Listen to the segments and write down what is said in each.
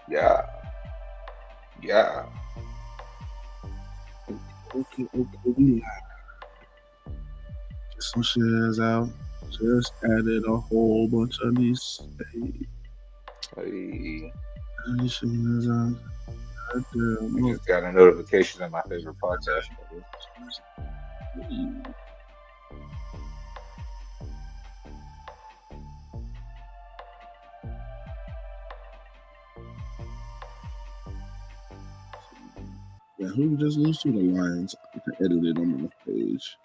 Yeah, yeah. Okay, we live. Just some shares out. Just added a whole bunch of these. Hey, These shares out. I just got a notification of my favorite podcast. Yeah, who just lose to the Lions? I can edit it on the page.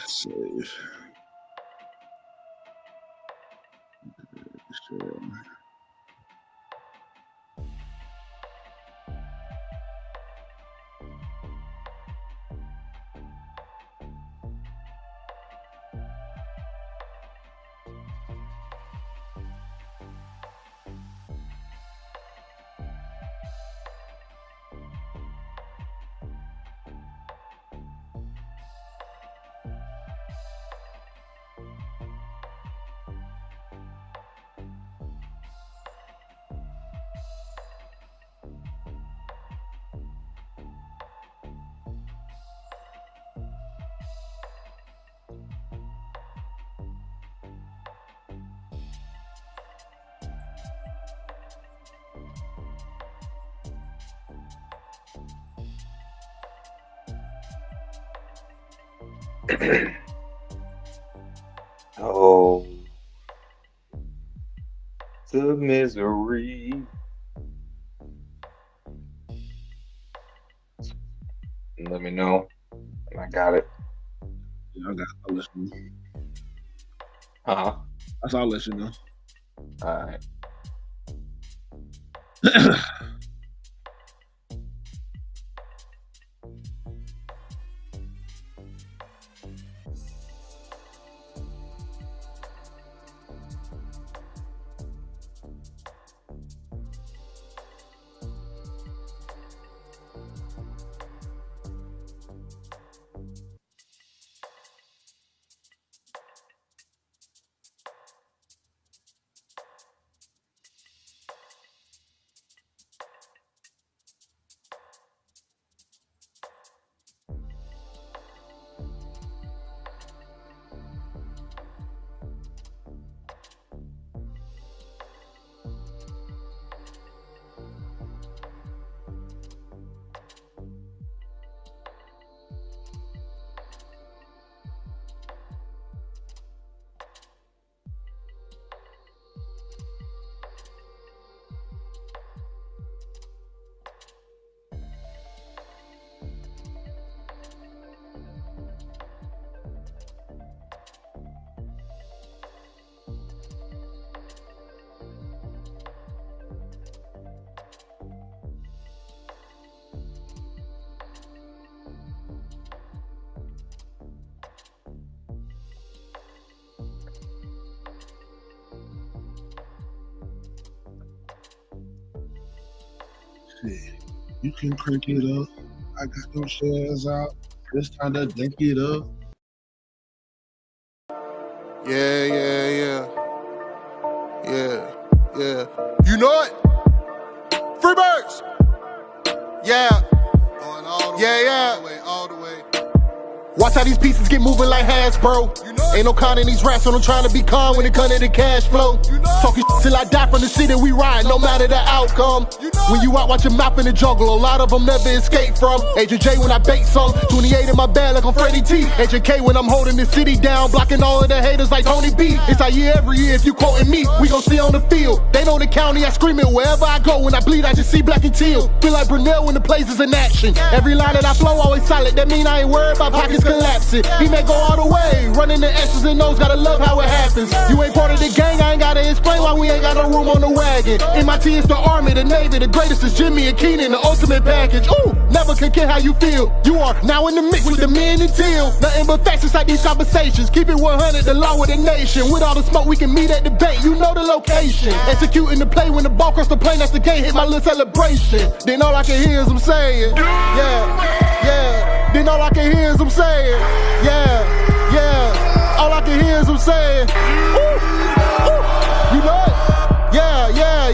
Save. Sure. Oh, the misery. Let me know. I got it. Yeah, I'll let you know. Huh? I'll let you know. All right. You can crank it up. I got those shares out. It's time to link it up. Yeah. You know it? Freebirds! Yeah. Going all the way, all the way. Watch how these pieces get moving like Hasbro. You know ain't no con in these raps, so I'm trying to be calm when it come to the cash flow. You know talking till I die from the city we ride, no matter the outcome. You know when you out watch your mouth in the jungle, a lot of them never escape from. Agent J when I bait some, 28 in my bag like I'm Freddie T. Agent K when I'm holding the city down, blocking all of the haters like Tony B. It's our year every year, if you quoting me, we gon' see on the field. They know the county, I scream it wherever I go. When I bleed, I just see black and teal. Feel like Brunel when the place is in action. Every line that I flow always solid, that mean I ain't worried about pockets collapsing. He may go all the way, running the S's and O's, gotta love how it happens. You ain't part of the gang, I ain't gotta explain why we ain't got no room on the wagon. MIT is the Army, the Navy, the greatest is Jimmy and Keenan, the ultimate package. Ooh, never can care how you feel. You are now in the mix with the men and Teal. Nothing but facts inside these conversations. Keep it 100, the law of the nation. With all the smoke, we can meet at the bank. You know the location. Executing the play when the ball cross the plane, that's the game. Hit my little celebration. Then all I can hear is them saying, yeah. Then all I can hear is them saying, yeah. All I can hear is them saying, ooh. You know it? Yeah.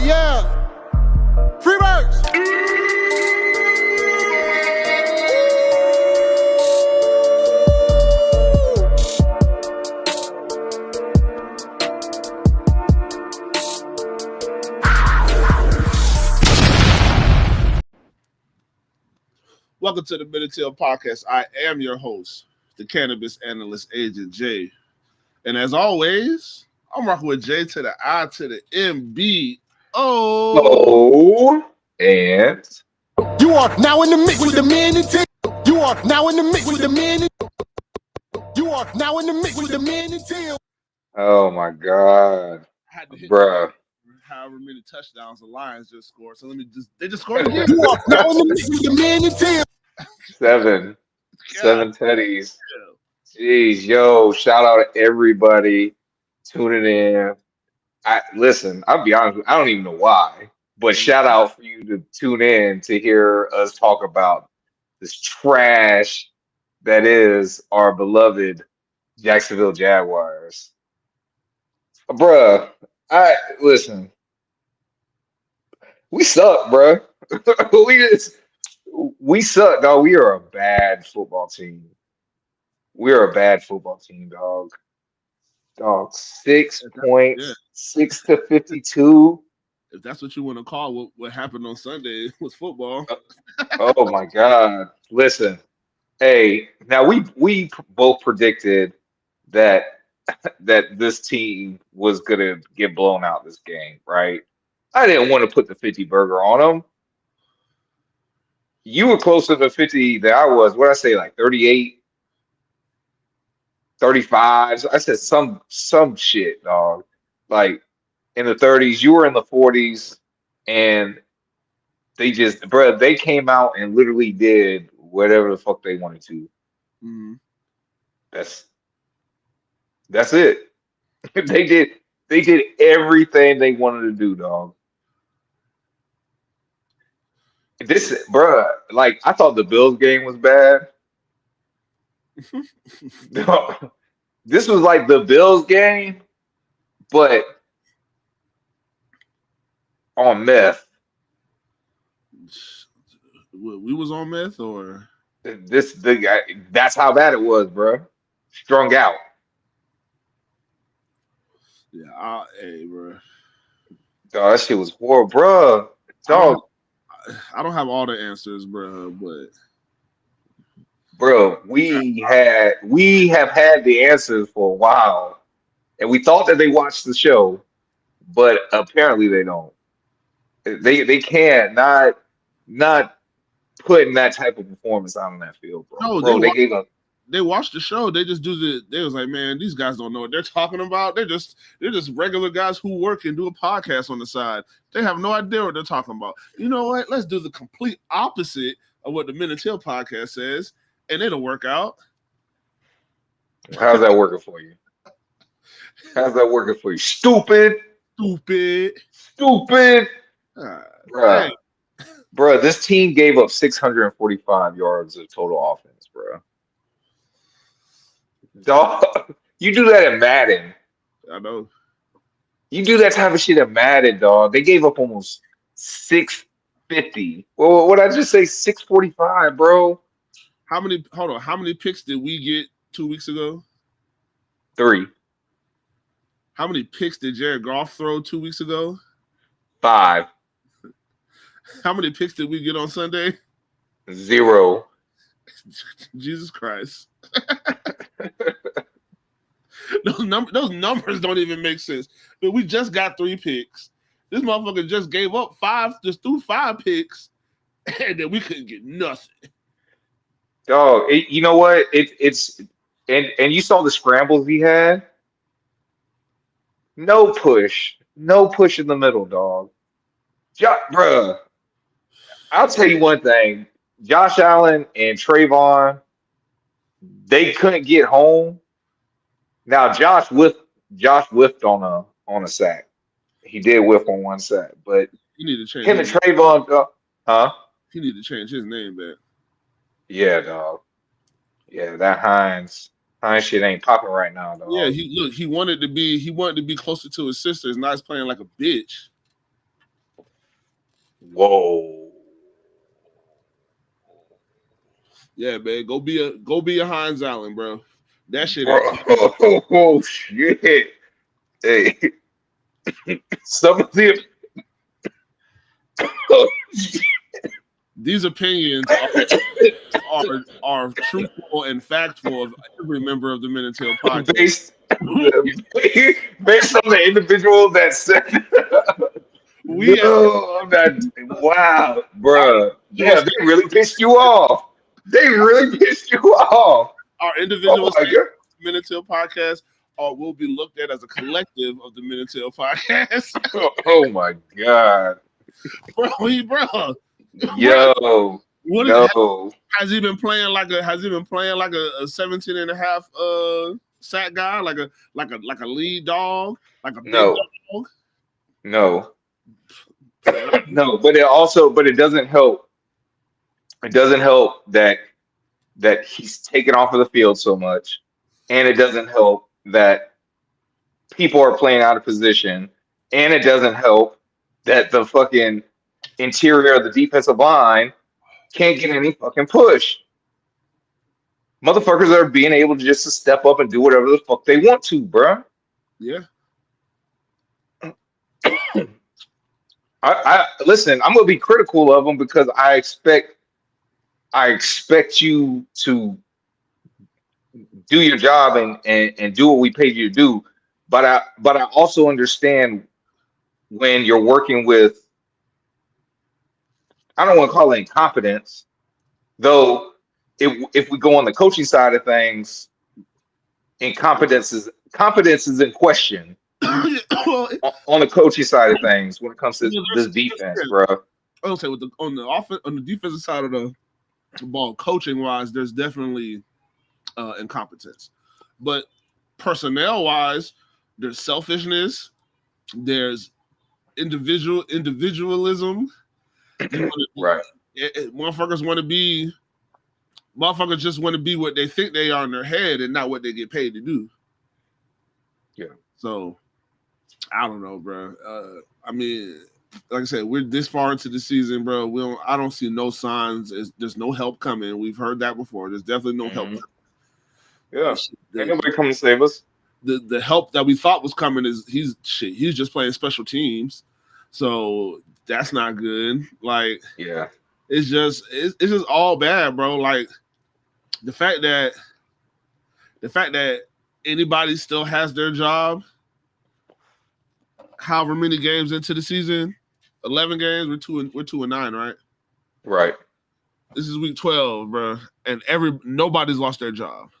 Welcome to the Keep It Teal podcast. I am your host, the cannabis analyst, Agent J. And as always, I'm rocking with J to the I to the M-B-O. Oh, and You are now in the mix with the man and tail. You are now in the mix with the man and You are now in the mix with the man and tail. oh my God, I had to hit bruh. however many touchdowns the Lions just scored. So they just scored again. You are now in the mix with the man and tail. Seven God. teddies. Jeez, yo, shout out to everybody tuning in. Listen, I'll be honest, I don't even know why, but shout out for you to tune in to hear us talk about this trash that is our beloved Jacksonville Jaguars. Bruh, listen, we suck, bruh. we suck, dog. We are a bad football team. We are a bad football team, dog. Dog, 6 points, Yeah. 6-52. If that's what you want to call what happened on Sunday was football. Oh my God. Listen, hey, now we both predicted that this team was gonna get blown out this game, right? I didn't want to put the 50 burger on them. You were closer to 50 than I was. What I say, like 38, 35. So I said some shit, dog. Like in the 30s, you were in the 40s, and they came out and literally did whatever the fuck they wanted to. Mm-hmm. That's it. They did everything they wanted to do, dog. This, bruh, like I thought the Bills game was bad. No, this was like the Bills game, but on meth. We was on meth or The guy, that's how bad it was, bruh. Strung out. yeah, hey, bro. Dog, that shit was horrible, bruh. Dog, I don't have all the answers, bro, but bro, we have had the answers for a while, and we thought that they watched the show, but apparently they don't. They can't not putting that type of performance out on that field, bro. no, Bro, they gave up. they watched the show. They just they was like, man, these guys don't know what they're talking about. They're just regular guys who work and do a podcast on the side. They have no idea what they're talking about. You know what? Let's do the complete opposite of what the Men and Tail podcast says, and it'll work out. How's that working for you? How's that working for you? Stupid. Bruh. Hey. Bruh, this team gave up 645 yards of total offense, bruh. Dog, you do that in Madden. I know. You do that type of shit in Madden, dog. They gave up almost 650. Well, what I just say, 645, bro. How many picks did we get 2 weeks ago? 3. How many picks did Jared Goff throw 2 weeks ago? 5. How many picks did we get on Sunday? 0. Jesus Christ. Those numbers don't even make sense. But we just got 3 picks. This motherfucker just gave up 5, just threw 5 picks, and then we couldn't get nothing. Dog, you know what? It's you saw the scrambles he had. No push in the middle, dog. Bruh, I'll tell you one thing. Josh Allen and Trayvon, they couldn't get home. Now Josh whiffed on a sack. He did whiff on one sack, but he need to change him and Trayvon, he need to change his name back. Yeah, dog. Yeah, that Hines shit ain't popping right now, dog. Yeah, he wanted to be closer to his sisters. Now he's playing like a bitch. Whoa. Yeah, man, go be a Hines Allen, bro. That shit. Oh shit! Hey, some of them. these opinions are truthful and factful of every member of the Men and Tail podcast. Based on the individual that said, no, I'm not. Wow, bro. Yeah, they really pissed you off. They really pissed you off. Our individual Oh my God. Men and Tail podcast will be looked at as a collective of the Men and Tail podcast. Oh my God. bro. Yo. What no. Has he been playing like a 17 and a half sack guy, like a lead dog, like a big dog? No. No, but it doesn't help. It doesn't help that he's taken off of the field so much, and it doesn't help that people are playing out of position, and it doesn't help that the fucking interior of the defensive line can't get any fucking push. Motherfuckers are being able to just step up and do whatever the fuck they want to, bruh. Yeah. I listen, I'm gonna be critical of them because I expect you to do your job and do what we paid you to do. But I also understand when you're working with, I don't want to call it incompetence, though if we go on the coaching side of things, competence is in question. On the coaching side of things, when it comes to this defense, bro. I would say on the defensive side of the ball, coaching wise, there's definitely incompetence. But personnel wise, there's selfishness, there's individualism. Right. Motherfuckers just want to be what they think they are in their head and not what they get paid to do. Yeah. So I don't know, bro. I mean, like I said, we're this far into the season, bro. I don't see no signs. There's no help coming. We've heard that before. There's definitely no help coming. Yeah, ain't nobody come to save us. The help that we thought was coming is he's just playing special teams, so that's not good. Like, yeah, it's just all bad, bro. Like the fact that anybody still has their job. However many games into the season, 11 games. We're 2-9, right? Right. This is week 12, bro, and nobody's lost their job.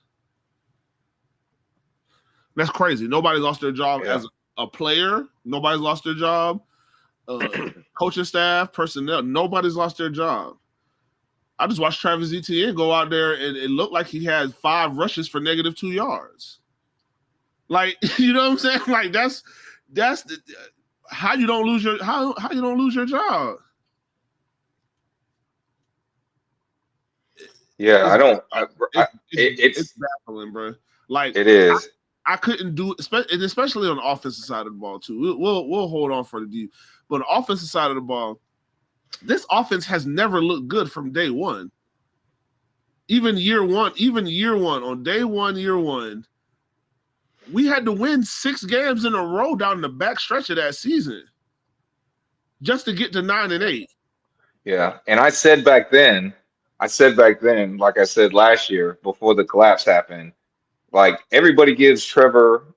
That's crazy. Nobody lost their job as a player. Nobody's lost their job. Coaching staff, personnel. Nobody's lost their job. I just watched Travis Etienne go out there, and it looked like he had 5 rushes for -2 yards. Like, you know what I'm saying? Like that's how you don't lose your job. Yeah, it's baffling, bro. Like it is. I couldn't do, especially on the offensive side of the ball too. We'll hold on for the deep, but on the offensive side of the ball, this offense has never looked good from day one. Even year one, on day one, year one, we had to win 6 games in a row down the back stretch of that season just to get to 9-8. Yeah, and I said back then, like I said last year before the collapse happened, like everybody gives Trevor,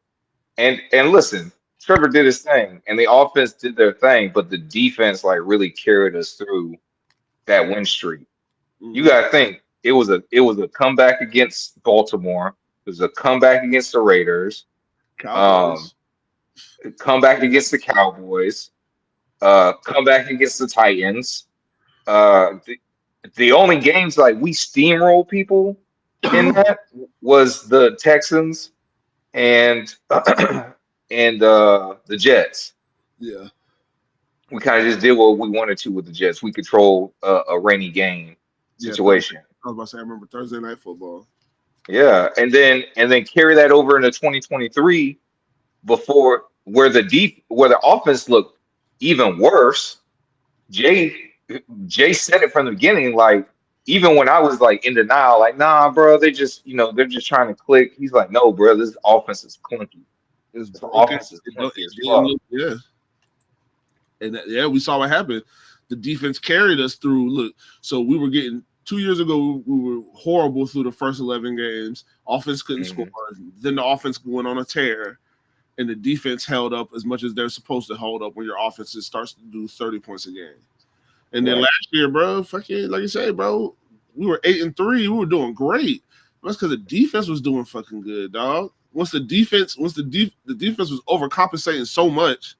and listen, Trevor did his thing, and the offense did their thing, but the defense like really carried us through that win streak. Mm-hmm. You gotta think it was a comeback against Baltimore. It was a comeback against the Raiders. Cowboys. Comeback against the Cowboys. Comeback against the Titans. The only games like we steamroll people in that was the Texans and the Jets. Yeah. We kind of just did what we wanted to with the Jets. We controlled a rainy game situation. I was about to say, I remember Thursday Night Football. Yeah, and then carry that over into 2023 before where the offense looked even worse. Jay said it from the beginning, like even when I was like in denial, like nah, bro, they're just trying to click. He's like, no, bro, this offense is clunky. This offense is clunky as fuck. Yeah, and we saw what happened. The defense carried us through. Look, so we were getting 2 years ago. We were horrible through the first 11 games. Offense couldn't score. Then the offense went on a tear, and the defense held up as much as they're supposed to hold up when your offense starts to do 30 points a game. And then last year, bro, fucking like you said, bro, we were 8-3. We were doing great. That's because the defense was doing fucking good, dog. The defense was overcompensating so much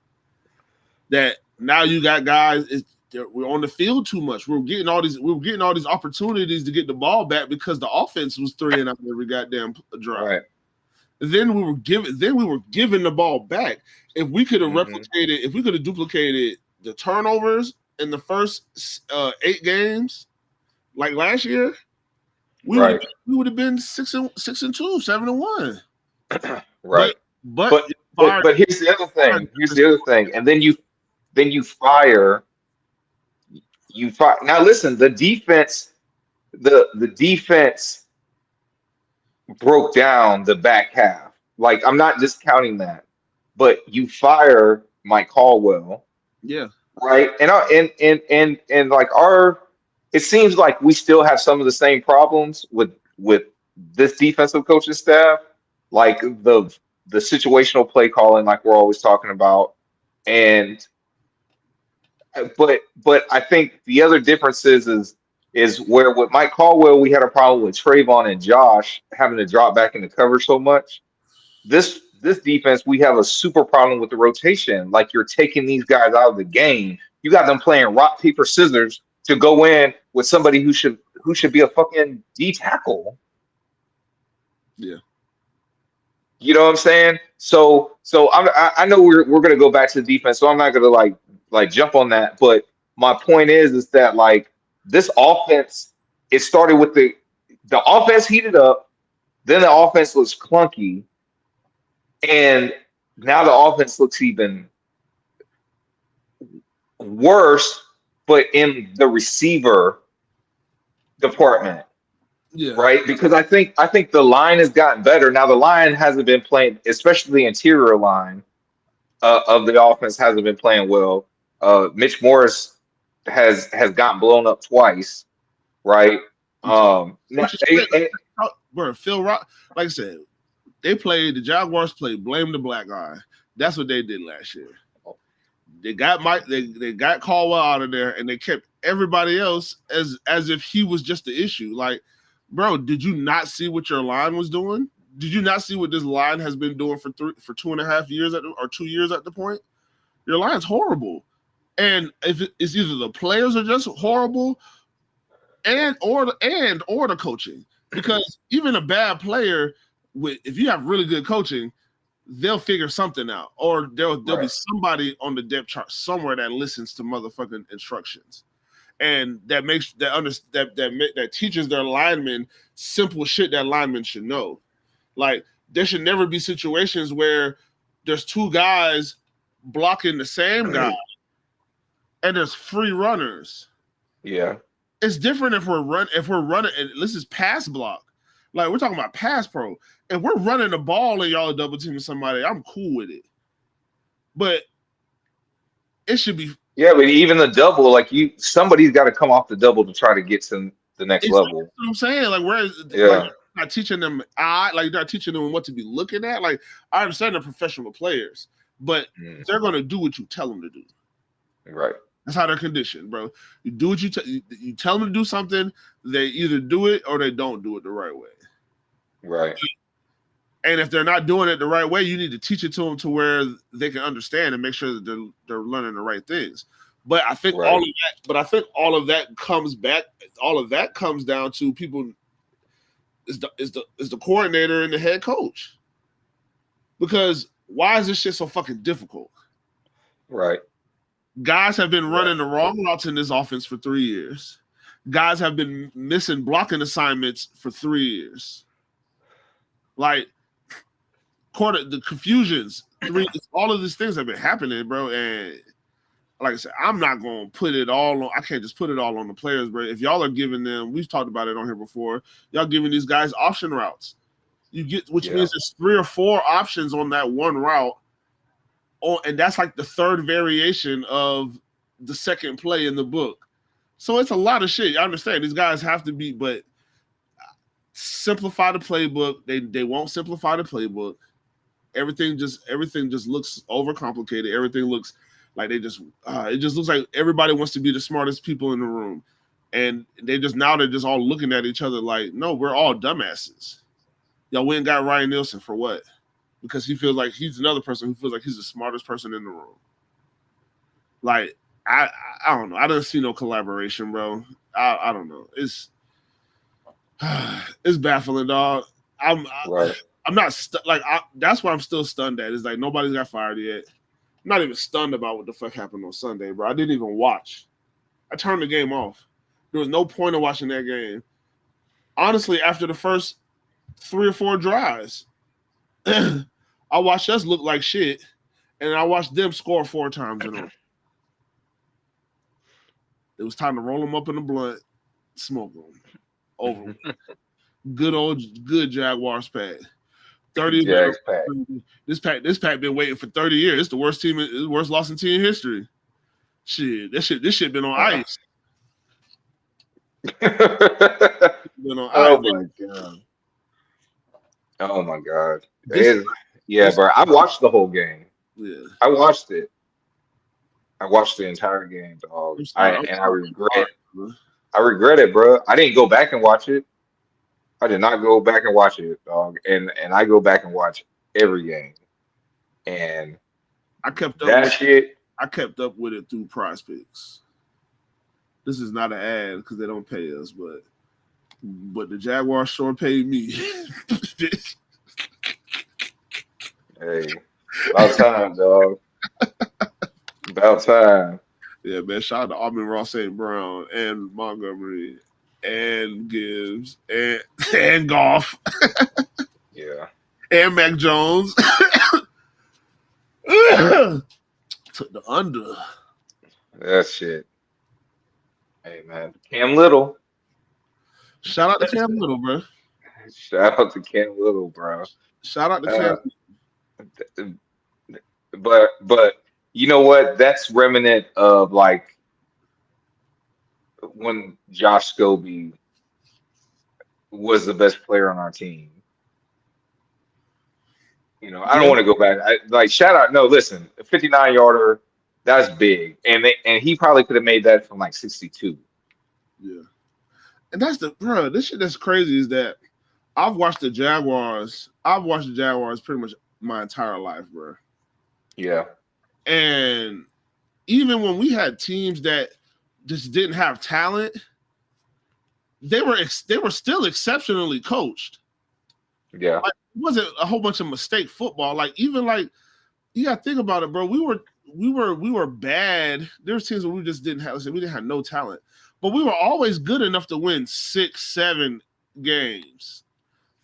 that now you got guys. We're on the field too much. We were getting all these opportunities to get the ball back because the offense was 3 and out every goddamn drive. Right. Then we were giving the ball back. If we could have replicated, if we could have duplicated the turnovers in the first 8 games, like last year, we would have been 6-2, 7-1. Right. But here's the other thing. And then you fire. Now listen, the defense broke down the back half. Like, I'm not discounting that, but you fire Mike Caldwell. Yeah. Right. And like it seems like we still have some of the same problems with this defensive coaching staff, like the situational play calling, like we're always talking about. But I think the other difference is where with Mike Caldwell, we had a problem with Trayvon and Josh having to drop back into cover so much. This defense, we have a super problem with the rotation. Like, you're taking these guys out of the game. You got them playing rock, paper, scissors to go in with somebody who should be a fucking D tackle. Yeah. You know what I'm saying? So I know we're gonna go back to the defense, so I'm not gonna like jump on that. But my point is that, like, this offense, it started with the offense heated up, then the offense was clunky, and now the offense looks even worse, but in the receiver department. Yeah. Right? Because I think the line has gotten better. Now the line hasn't been playing, especially the interior line of the offense hasn't been playing well. Mitch Morris has gotten blown up twice, right? Bro, Phil Rock, like I said, the Jaguars played blame the black guy. That's what they did last year. They got they got Caldwell out of there, and they kept everybody else as if he was just the issue. Like, bro, did you not see what your line was doing? Did you not see what this line has been doing for 2.5 years or 2 years at the point? Your line's horrible, and if it's either the players are just horrible, or the coaching, because even a bad player, if you have really good coaching, they'll figure something out, or there'll be somebody on the depth chart somewhere that listens to motherfucking instructions, and that teaches their linemen simple shit that linemen should know. Like, there should never be situations where there's 2 guys blocking the same guy and there's free runners. Yeah. It's different if we're running, and this is pass block. Like, we're talking about pass pro. If we're running the ball and y'all double teaming somebody, I'm cool with it. But it should be. Yeah, but even the double, like, somebody's got to come off the double to try to get to the next level. That's what I'm saying. Like, like, not teaching them not teaching them what to be looking at. Like, I understand they're professional players, but they're gonna do what you tell them to do. Right. That's how they're conditioned, bro. You do what you tell them to do something. They either do it or they don't do it the right way. Right. And if they're not doing it the right way, you need to teach it to them to where they can understand and make sure that they're learning the right things. But I think all of that comes back. All of that comes down to people. Is the coordinator and the head coach? Because why is this shit so fucking difficult? Right. Guys have been running the wrong routes in this offense for 3 years. Guys have been missing blocking assignments for 3 years. Like, the confusions, all of these things have been happening, bro. And like I said, I'm not going to put it all on. I can't just put it all on the players, bro. If y'all are giving them, we've talked about it on here before, y'all giving these guys option routes. Which means there's 3 or 4 options on that one route. Oh, and that's like the third variation of the second play in the book. So it's a lot of shit. I understand these guys have to be, but simplify the playbook. They won't simplify the playbook. Everything just looks overcomplicated. Everything looks like it just looks like everybody wants to be the smartest people in the room. And they're just all looking at each other like, no, we're all dumbasses. Y'all went and got Ryan Nielsen for what? Because he feels like he's another person who feels like he's the smartest person in the room. Like, I don't know. I don't see no collaboration, bro. I don't know. It's baffling, dog. I'm not that's why I'm still stunned at. It's like nobody's got fired yet. I'm not even stunned about what the fuck happened on Sunday, bro. I didn't even watch. I turned the game off. There was no point in watching that game. Honestly, after the first 3 or 4 drives, I watched us look like shit, and I watched them score 4 times in a row. It was time to roll them up in the blunt, smoke them. Over. Good Jaguars pack. 30 Jags pack. This pack been waiting for 30 years. It's the worst loss in team history. Shit, this shit been on ice. Oh my god. Bro. I watched the whole game. Yeah. I watched it. I watched the entire game, dog. I regret it, bro. I didn't go back and watch it. I did not go back and watch it, dog. And I go back and watch every game. And I kept up with it through Prize Picks. This is not an ad because they don't pay us, but the Jaguars sure paid me. Hey, about time, dog. About time. Yeah, man. Shout out to Auburn, Ross St. Brown, and Montgomery, and Gibbs, and Goff. Yeah. And Mac Jones. Took the under. That shit. Hey, man. Cam Little. Shout out to Cam Little, bro. Shout out to Cam Little, bro. Shout out to Cam. But you know what? That's remnant of like when Josh Scobie was the best player on our team. You know, I don't want to go back. Shout out. No, listen, a 59-yarder, that's big, and he probably could have made that from like 62. Yeah, and that's this shit that's crazy is that I've watched the Jaguars pretty much my entire life, bro. Yeah. And even when we had teams that just didn't have talent, they were still exceptionally coached. Yeah. Like, it wasn't a whole bunch of mistake football. Like, even like, you gotta think about it, bro. We were bad. There were teams where we just didn't have no talent. But we were always good enough to win 6, 7 games.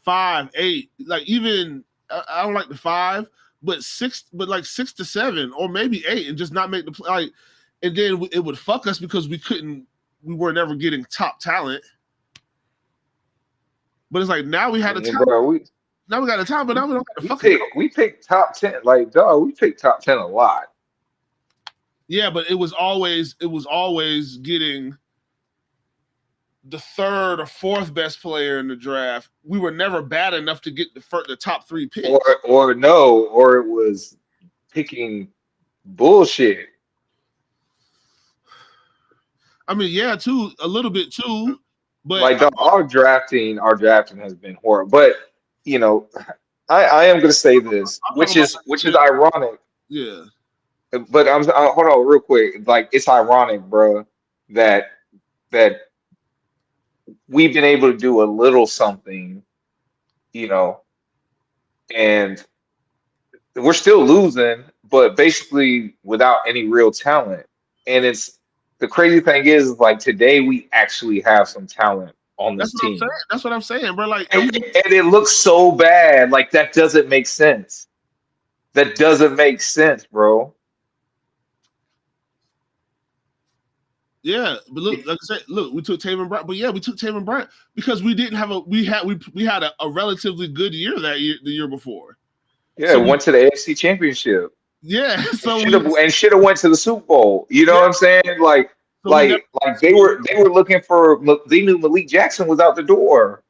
5, 8. Like, even I don't like the 5. But 6 to 7 or maybe 8 and just not make the play. Like, and then it would fuck us because we were never getting top talent. But it's like now we had a talent. Bro, now we got a talent, but now we don't got we picked top 10. Like, dog, we picked top 10 a lot. Yeah, but it was always getting the 3rd or 4th best player in the draft. We were never bad enough to get the top 3 picks. Or it was picking bullshit. I mean, yeah, a little bit too. But like our drafting has been horrible. But you know, I am gonna say this, which is ironic. Yeah. But hold on real quick. Like, it's ironic, bro, that we've been able to do a little something, you know, and we're still losing, but basically without any real talent. And the crazy thing is, like, today we actually have some talent on this team. That's what I'm saying, bro. Like, and it looks so bad. Like, that doesn't make sense. That doesn't make sense, bro. Yeah, but look, like I said, we took Taven Bryant, but yeah, we took Taven Bryant because we didn't have we had a relatively good year the year before. Yeah, so we went to the AFC Championship. Yeah, so should have went to the Super Bowl. You know what I'm saying? so we never, They were looking for. They knew Malik Jackson was out the door.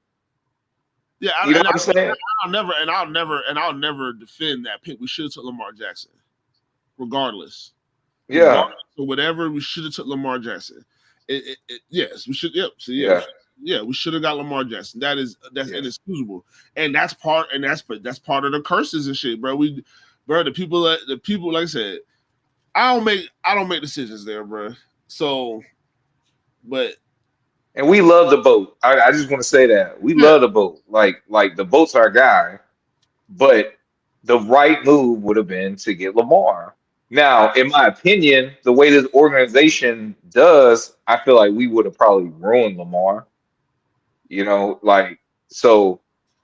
yeah, You know what I'm saying? I'll never defend that pick. We should have took Lamar Jackson, regardless. Yeah. So whatever, we should have took Lamar Jackson. Yes, we should. Yep. So we should have got Lamar Jackson. That's inexcusable, and that's part of the curses and shit, bro. The people, like I said, I don't make decisions there, bro. So, but. And we love the boat. I just want to say that we love the boat. Like the boat's our guy, but the right move would have been to get Lamar. Now, in my opinion, the way this organization does, I feel like we would have probably ruined Lamar. You know, so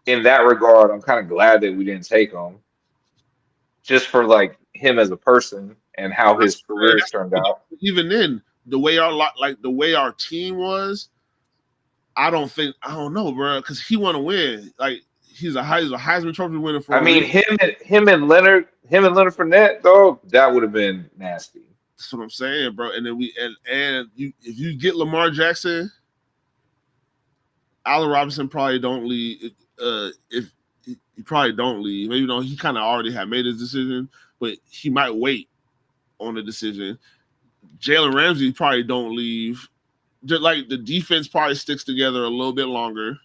in that regard, I'm kind of glad that we didn't take him, just for him as a person and how his career's turned out. Even then, the way our team was. I don't know, bro, because he want to win. Like he's a Heisman Trophy winner for. I mean, him and Leonard Fournette, though, that would have been nasty. That's what I'm saying, bro. And then if you get Lamar Jackson, Allen Robinson probably don't leave. If he probably don't leave, maybe he kind of already had made his decision, but he might wait on the decision. Jalen Ramsey probably don't leave. Just like the defense probably sticks together a little bit longer,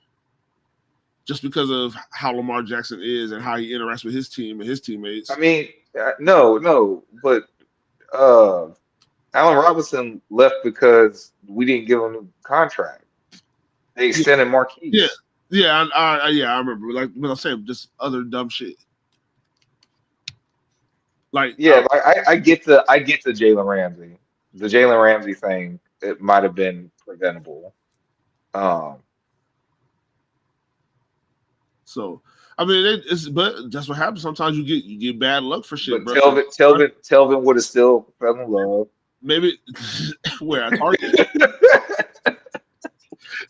just because of how Lamar Jackson is and how he interacts with his team and his teammates. I mean, no, but Allen Robinson left because we didn't give him a contract. They extended Marquise. I remember. Like when I'm saying, just other dumb shit. I get the Jalen Ramsey. The Jalen Ramsey thing, it might have been preventable. So I mean, but that's what happens. Sometimes you get bad luck for shit. But bro. Telvin would have still fell in love. Maybe where at Target.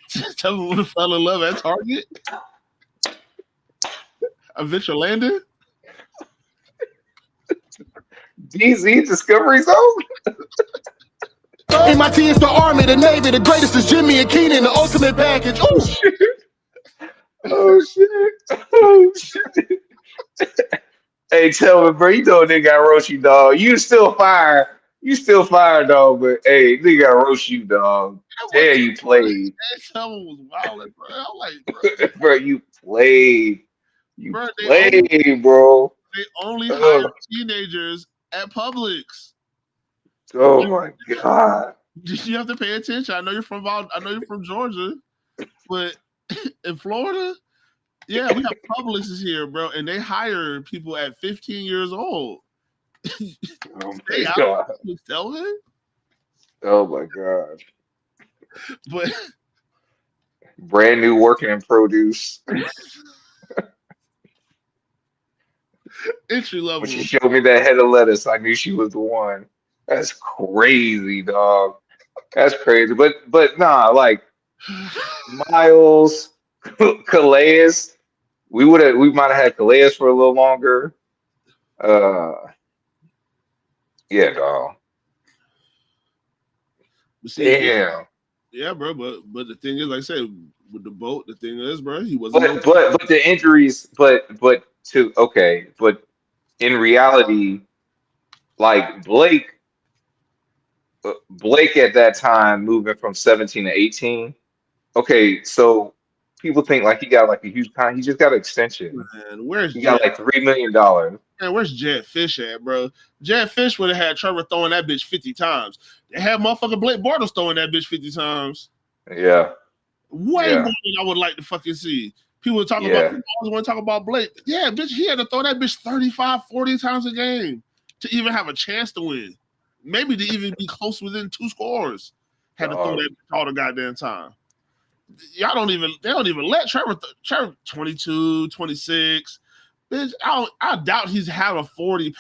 Telvin would have fell in love at Target. Eventual landing. DZ Discovery Zone. MIT is the Army, the Navy, the greatest is Jimmy and Keenan, the ultimate package. Oh shit. Hey, tell me, bro, you know they got roast you, dog. You still fire, dog. But hey, they got roast you, dog. Damn, you played. Someone was wilding, bro. I'm like, bro, you played. Bro. They only hire teenagers at Publix. Oh my god! You have to pay attention. I know you're from Georgia, but in Florida, yeah, we have Publixes here, bro, and they hire people at 15 years old. Oh my god! Oh my god! But brand new working in produce. Entry level. When she showed me that head of lettuce, I knew she was the one. That's crazy, dog. That's crazy. But nah, like Miles, Calais, we might have had Calais for a little longer. Yeah, dog. Damn. Yeah, bro. But the thing is, like I said, with the boat, the thing is, bro, he wasn't. But the injuries, but in reality, like Blake at that time moving from 17 to 18. Okay, so people think like he got like a huge contract. He just got an extension. Man, he got like $3 million. Man, where's Jed Fish at, bro? Jed Fish would have had Trevor throwing that bitch 50 times. They had motherfucking Blake Bortles throwing that bitch 50 times. Yeah. Way more than I would like to fucking see. People always want to talk about Blake. Yeah, bitch, he had to throw that bitch 35, 40 times a game to even have a chance to win. Maybe to even be close within 2 scores. Had to throw that bitch all the goddamn time. They don't even let Trevor 22, 26. Bitch, I doubt he's had a 40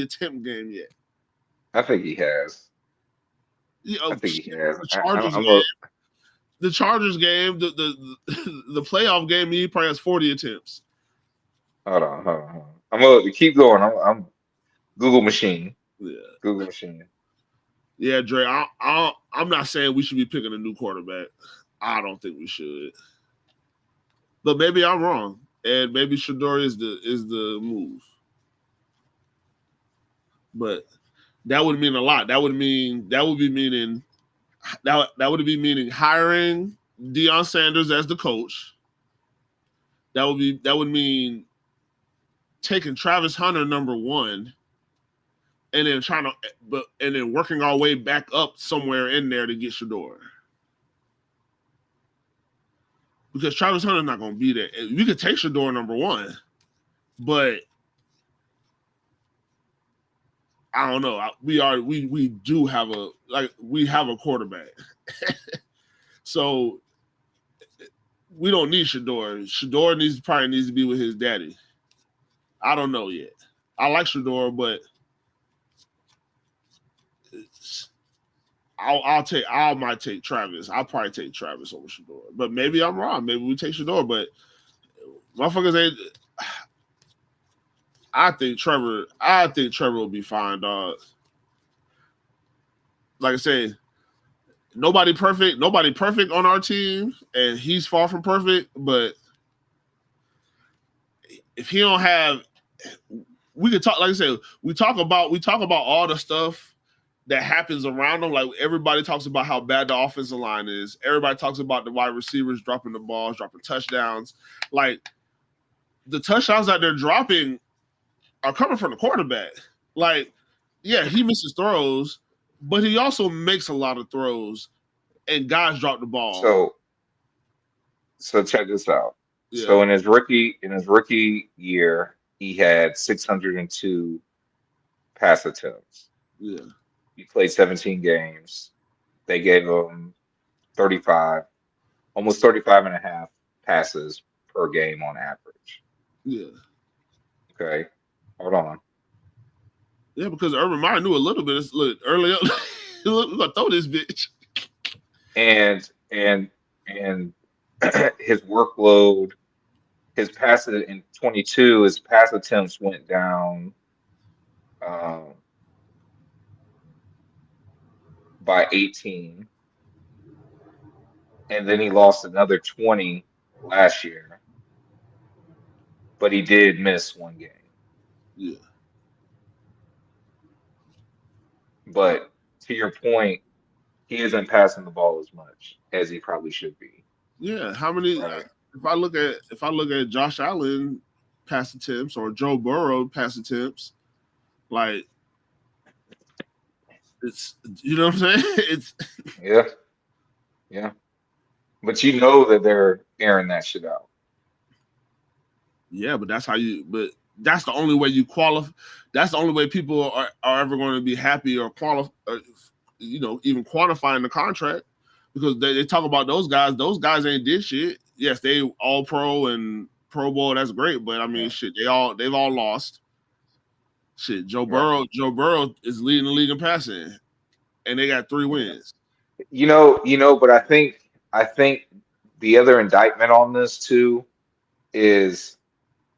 attempt game yet. I think he has. I think he has. The Chargers game, the playoff game, he probably has 40 attempts. Hold on. I'm gonna keep going. Google machine. Yeah. Google machine. Yeah, Dre. I'm not saying we should be picking a new quarterback. I don't think we should. But maybe I'm wrong, and maybe Shador is the move. But that would mean a lot. That would be meaning hiring Deion Sanders as the coach. That would mean taking Travis Hunter number 1, and then working our way back up somewhere in there to get Shador. Because Travis Hunter's not going to be there. We could take Shador number 1, but I don't know. We do have a quarterback, so we don't need Shador. Shador probably needs to be with his daddy. I don't know yet. I like Shador, but I might take Travis. I'll probably take Travis over Shador, but maybe I'm wrong. Maybe we take Shador, but motherfuckers ain't. I think Trevor will be fine, dog. Like I said, nobody perfect on our team, and he's far from perfect. But if he don't have, we could talk. Like I said, we talk about all the stuff that happens around them. Like everybody talks about how bad the offensive line is. Everybody talks about the wide receivers dropping the balls, dropping touchdowns. Like the touchdowns that they're dropping are coming from the quarterback. Like, yeah, he misses throws, but he also makes a lot of throws, and guys drop the ball. So check this out. Yeah. So in his rookie year, he had 602 pass attempts. Yeah. He played 17 games. They gave him 35, almost 35 and a half passes per game on average. Yeah. Okay. Hold on. Yeah, because Urban Meyer knew a little bit. Look, early up, we're gonna throw this bitch. And his workload, his passes in 22, his pass attempts went down by 18, and then he lost another 20 last year, but he did miss one game. Yeah. But to your point, he isn't passing the ball as much as he probably should be. Yeah. How many? Right. If I look at Josh Allen pass attempts or Joe Burrow pass attempts, like it's, you know what I'm saying? It's yeah. But you know that they're airing that shit out. Yeah, but that's that's the only way you qualify. That's the only way people are ever going to be happy or qualify, even quantifying the contract, because they talk about those guys. Those guys ain't did shit. Yes, they all pro and Pro Bowl. That's great, but I mean, shit, they've all lost. Shit, Joe Burrow is leading the league in passing, and they got 3 wins. But I think the other indictment on this too is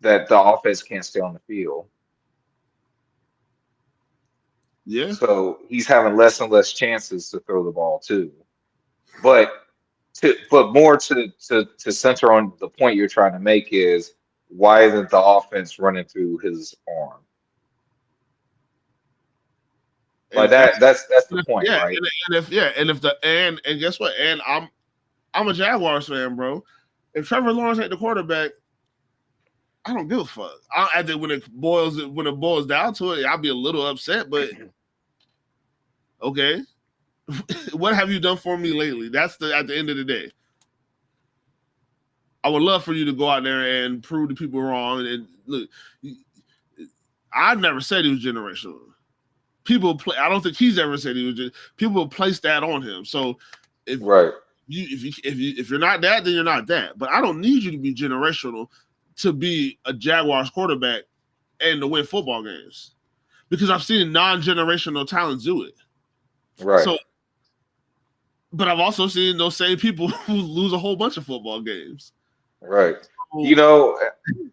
that the offense can't stay on the field. Yeah. So he's having less and less chances to throw the ball too. But more to center on the point you're trying to make is, why isn't the offense running through his arm? Like that's the point, right? And guess what? And I'm a Jaguars fan, bro. If Trevor Lawrence ain't the quarterback, I don't give a fuck. I think when it boils down to it, I'll be a little upset, but okay. What have you done for me lately? That's at the end of the day. I would love for you to go out there and prove the people wrong. And look, I never said he was generational. I don't think he's ever said he was. People place that on him. So if you're not that, then you're not that. But I don't need you to be generational to be a Jaguars quarterback and to win football games, because I've seen non-generational talents do it. Right. So, but I've also seen those same people who lose a whole bunch of football games. Right.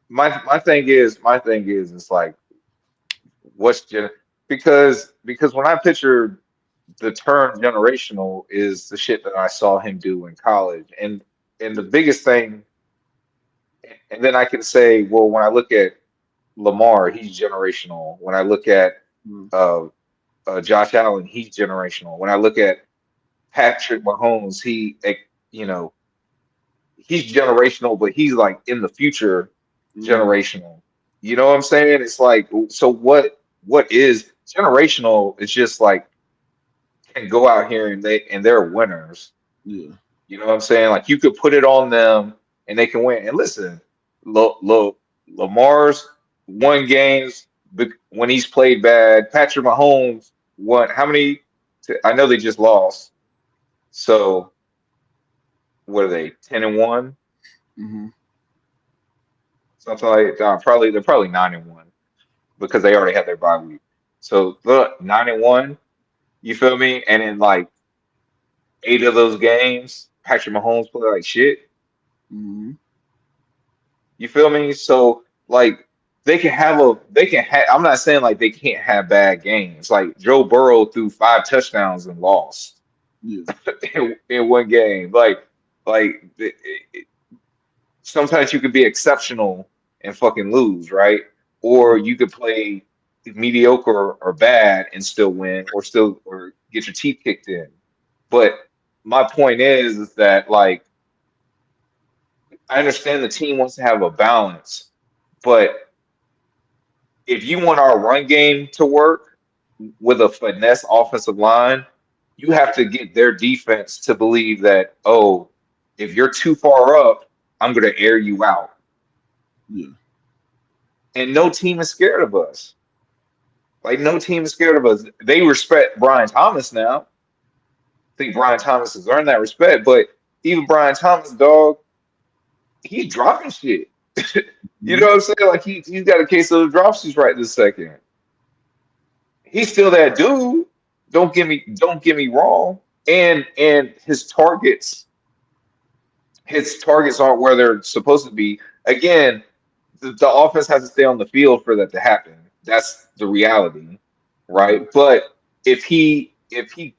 My thing is, it's like, what's because when I picture the term generational is the shit that I saw him do in college, and the biggest thing, and then I can say, well, when I look at Lamar, he's generational. When I look at Mm-hmm. Josh Allen, he's generational. When I look at Patrick Mahomes, you know, he's generational, but he's like in the future generational. You know what I'm saying? It's like, so what is generational? It's just like can go out here and they're winners. Yeah. You know what I'm saying? Like you could put it on them and they can win. And listen, Lamar's won games when he's played bad. Patrick Mahomes won how many? I know they just lost. So what are they? 10-1, Mm-hmm. something like that. They're probably 9-1 because they already had their bye week. So look, 9-1. You feel me? And in like 8 of those games, Patrick Mahomes played like shit. Mm-hmm. You feel me? So like they can have I'm not saying like they can't have bad games. Like Joe Burrow threw 5 touchdowns and lost Yeah. in one game. Like sometimes you could be exceptional and fucking lose, right? Or you could play mediocre or bad and still win or get your teeth kicked in. But my point is that like I understand the team wants to have a balance, but if you want our run game to work with a finesse offensive line, you have to get their defense to believe that, oh, if you're too far up, I'm going to air you out. Yeah. And no team is scared of us. Like, no team is scared of us. They respect Brian Thomas now. I think Brian Thomas has earned that respect, but even Brian Thomas, dog, he's dropping shit. You Mm-hmm. know what I'm saying? Like, he's got a case of the dropsies right this second. He's still that dude. Don't get me wrong. And his targets aren't where they're supposed to be. Again, the offense has to stay on the field for that to happen. That's the reality, Mm-hmm. right? But if he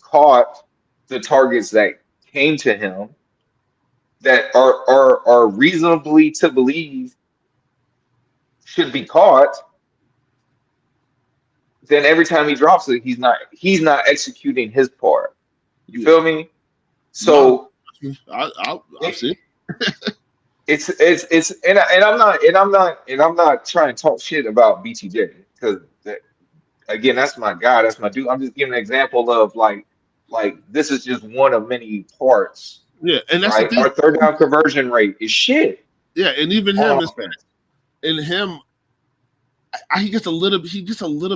caught the targets that came to him that are reasonably to believe should be caught, then every time he drops it, he's not executing his part. You Yeah. feel me? No, So I've it, seen. it's and I'm not trying to talk shit about BTJ because again that's my guy, that's my dude. I'm just giving an example of like this is just one of many parts, Yeah, and that's the right? thing. Our third down conversion rate is shit Yeah, and even on him is offense. in him. He gets a little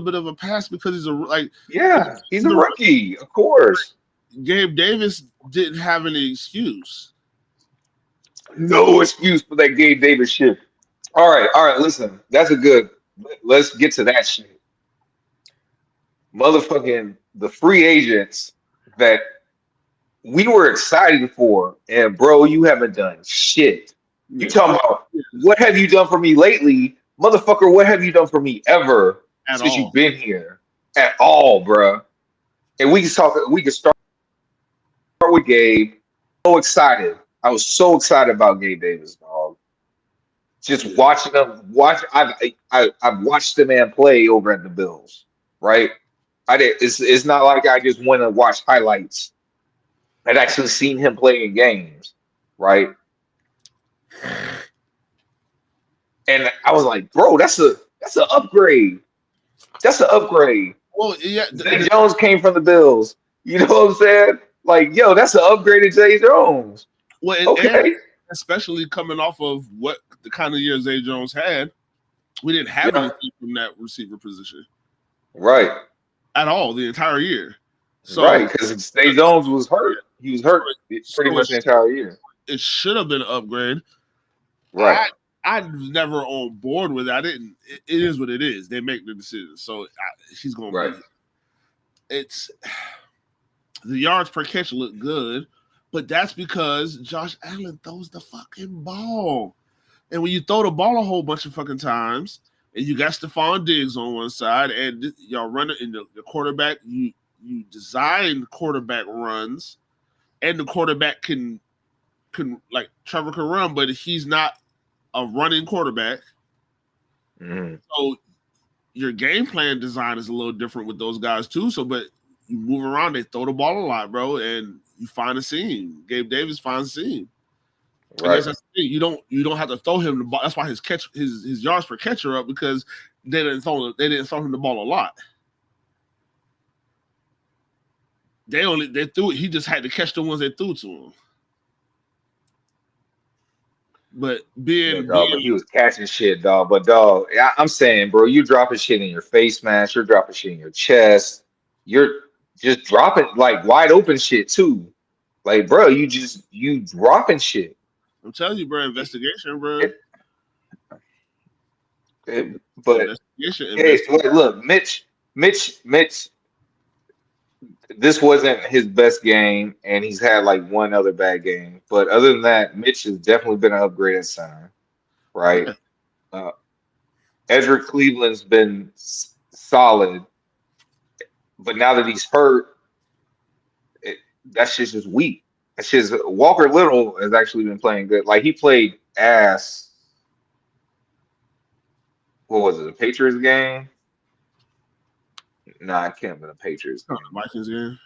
bit of a pass because he's a like Yeah, he's a the rookie, of course. Gabe Davis didn't have any excuse. No excuse for that Gabe Davis shit. All right, listen, that's a good. Let's get to that shit. Motherfucking the free agents that we were excited for, and bro, you haven't done shit. You Yeah, talking about what have you done for me lately, motherfucker? What have you done for me ever at since all. you've been here at all, bruh? And we can talk. We can start with Gabe. So excited. I was so excited about Gabe Davis, dog. Just Yeah, watching them. I've watched the man play over at the Bills, right? I did. It's not like I just went and watched highlights. I'd actually seen him play in games, right? And I was like, bro, that's an upgrade. That's an upgrade. well, yeah, Zay Jones came from the Bills. You know what I'm saying? Like, yo, that's an upgraded Zay Jones. well, and Okay. especially coming off of what the kind of year Zay Jones had, we didn't have Yeah. anything from that receiver position Right. at all the entire year. So, Right. Because Zay Jones was hurt. He was hurt pretty so much the entire year. it should have been an upgrade. Right. I was never on board with it. I didn't. It is what it is. They make the decision. So he's going to Right. be. It's the yards per catch look good, but that's because Josh Allen throws the fucking ball. And when you throw the ball a whole bunch of fucking times, and you got Stephon Diggs on one side, and y'all run it in the quarterback. You design quarterback runs, and the quarterback can like Trevor can run, but he's not a running quarterback. Mm-hmm. So your game plan design is a little different with those guys too. So, but you move around, they throw the ball a lot, bro, and you find a seam. Gabe Davis finds a seam. Right. I guess that's the thing. You don't have to throw him the ball. That's why his yards per catch are up, because they didn't throw him the ball a lot. They threw it. He just had to catch the ones they threw to him. But But he was catching shit, dog. But dog, I'm saying, bro, you dropping shit in your face mask. You're dropping shit in your chest. You're just dropping like wide open shit too. Like, bro, you dropping shit. I'm telling you, bro, investigation, bro. But hey, look, Mitch. This wasn't his best game, and he's had like one other bad game. But other than that, Mitch has definitely been an upgrade at center, right? Yeah. Edric Cleveland's been solid, but now that he's hurt, that shit's just weak. That shit's Walker Little has actually been playing good. Like he played ass. What was it? The Patriots game? Nah, it can't have been a Patriots game. The Vikings game.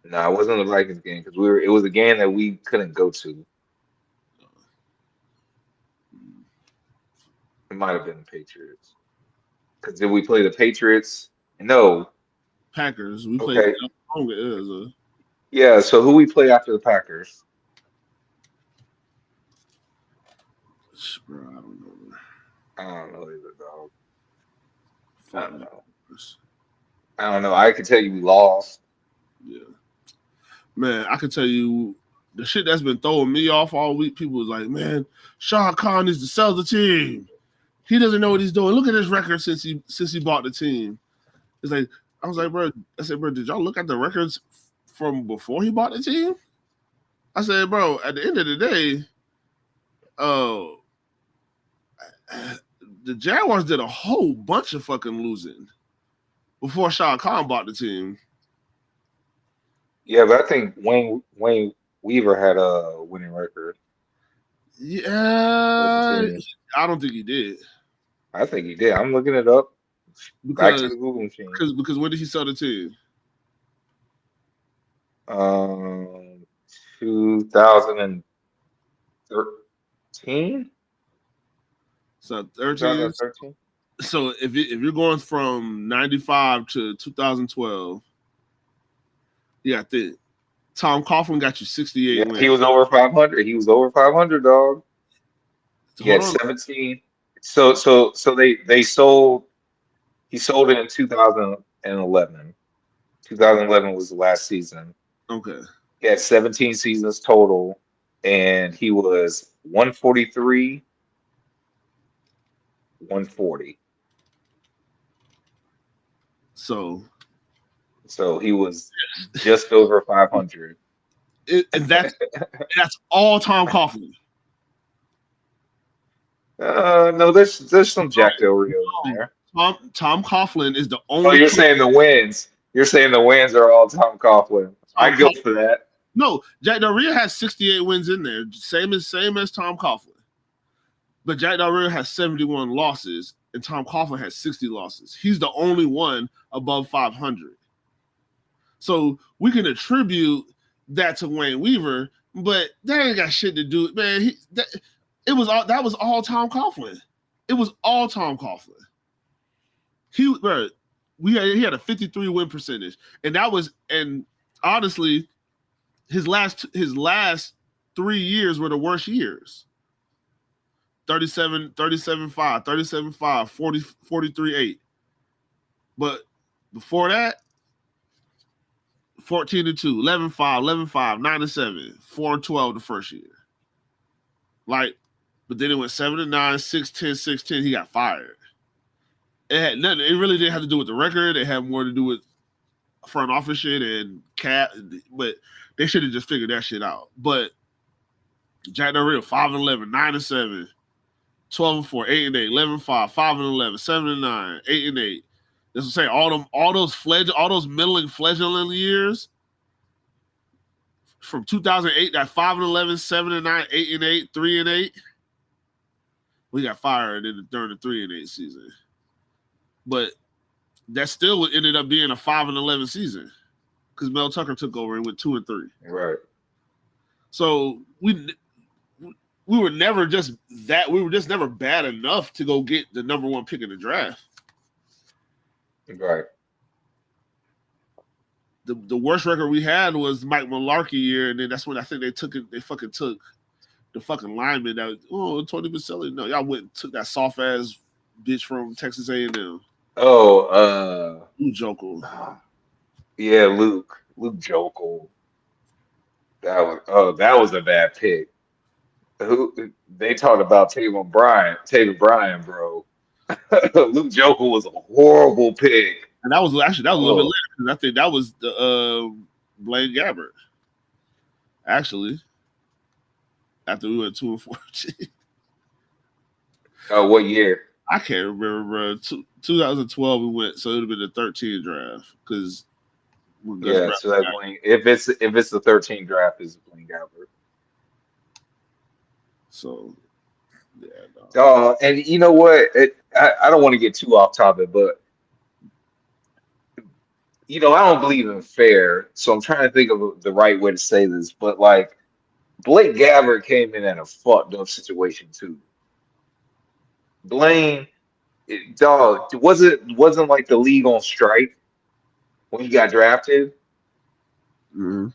No, it wasn't the Vikings game because it was a game that we couldn't go to. It might have been the Patriots. Because did we play the Patriots? No. Packers. We played. Okay. Yeah, so who we play after the Packers? Bro, I don't know. I don't know either, dog. I don't know. I can tell you we lost. Yeah. Man, I can tell you the shit that's been throwing me off all week. People was like, man, Shah Khan needs to sell the team. He doesn't know what he's doing. Look at his record since he bought the team. It's like, I was like, bro, did y'all look at the records from before he bought the team? I said, bro, at the end of the day, the Jaguars did a whole bunch of fucking losing before Shah Khan bought the team. Yeah, but I think Wayne Weaver had a winning record. Yeah, I don't think he did. I think he did. I'm looking it up. Back to the Google machine. Because when did he sell the team? 2013. So 2013. So if you're going from 95 to 2012, yeah, I think Tom Coughlin got you 68 wins. He was over 500. He was over 500, dog. He had 17. So they sold. He sold it in 2011. 2011 was the last season. Okay. He had 17 seasons total, and he was 143, 140. So he was just over 500. And that's all Tom Coughlin. No, there's some Jack Del Rio in there. Tom Coughlin is the only. Oh, you're saying the wins. You're saying the wins are all Tom Coughlin. I go for that. No, Jack Del Rio has 68 wins in there, same as Tom Coughlin. But Jack Del Rio has 71 losses, and Tom Coughlin has 60 losses. He's the only one above 500. So we can attribute that to Wayne Weaver, but that ain't got shit to do. Man, that was all Tom Coughlin. It was all Tom Coughlin. He had a 53 win percentage, and honestly, his last 3 years were the worst years. 37-5, 37-5, 43-8. But before that, 14-2, 11-5, 11-5, 9-7, 4-12 the first year. Like, but then it went 7-9, 6-10, 6-10. He got fired. It had nothing. It really didn't have to do with the record. It had more to do with front office shit and cap. But they should have just figured that shit out. But Jack Del Rio, 5-11, 9-7. 12-4, 8-8, 11-5, 5-11, 7-9, 8-8. That's what I'm saying. All those middling fledgling years from 2008, that 5-11, 7-9, 8-8, 3-8. We got fired during the 3-8 season, but that still ended up being a 5-11 season because Mel Tucker took over and went 2-3. Right. So we were never just that. We were just never bad enough to go get the number one pick in the draft. Right. The worst record we had was Mike Mularkey year, and then that's when I think they took it. They fucking took the fucking lineman that Tony Vaselli. No, y'all went and took that soft ass bitch from Texas A&M. Oh, Luke Jokel. Yeah, Luke Jokel. That was a bad pick. Who they talked about Taven Bryan, bro. Luke Jokel was a horrible pick. And that was a little bit later because I think that was the Blaine Gabbert. Actually, after we went 2-4. What year? I can't remember, bro. 2012 we went, so it would have been the 13 draft because so that's Blaine. If it's the 13 draft, is Blaine Gabbert. So yeah. And you know what? I don't want to get too off topic, but I don't believe in fair, so I'm trying to think of the right way to say this. But like, Blake Gabbert came in at a fucked up situation too. Blaine, wasn't like the league on strike when he got drafted. Mm-hmm.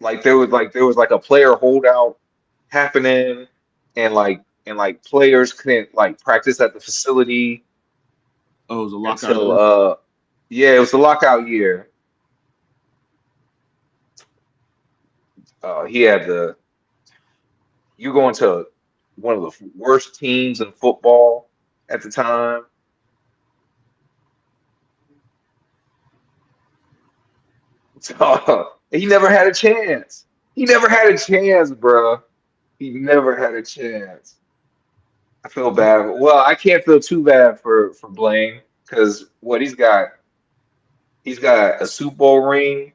Like there was like a player holdout happening, and players couldn't like practice at the facility. Oh, it was a lockout. Until, it was the lockout year. He had you going to one of the worst teams in football at the time. He never had a chance. He never had a chance, bro. He never had a chance. I feel bad. Well, I can't feel too bad for Blaine because what he's got a Super Bowl ring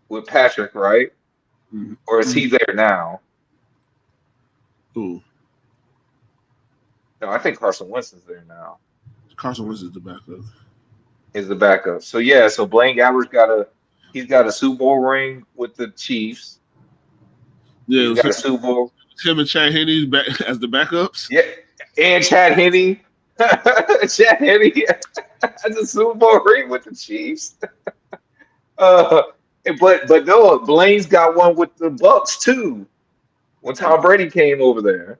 with Patrick, right? Mm-hmm. Or is he there now? Who? No, I think Carson Wentz is there now. Carson Wentz is the backup. Is the backup. So yeah, so Blaine Gabbert's got a Super Bowl ring with the Chiefs. Yeah, he's got a Super Bowl. Him and Chad Henne as the backups. Yeah, and Chad Henne. Chad Henne has a Super Bowl ring with the Chiefs. But no, Blaine's got one with the Bucks too. When Tom Brady came over there.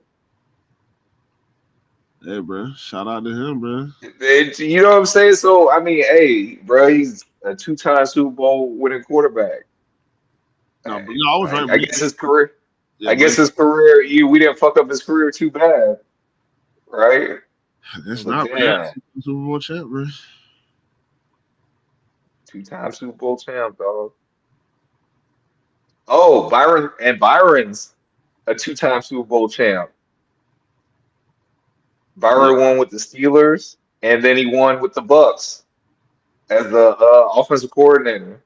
Hey, bro. Shout out to him, bro. You know what I'm saying? So, I mean, hey, bro, he's a 2-time Super Bowl winning quarterback. No, but I was right. I guess his career. Yeah, I guess his career. We didn't fuck up his career too bad, right? That's not bad. Super Bowl champ, bro. 2-time Super Bowl champ, dog. Oh, Byron's a 2-time Super Bowl champ. Byron won with the Steelers, and then he won with the Bucks as the offensive coordinator.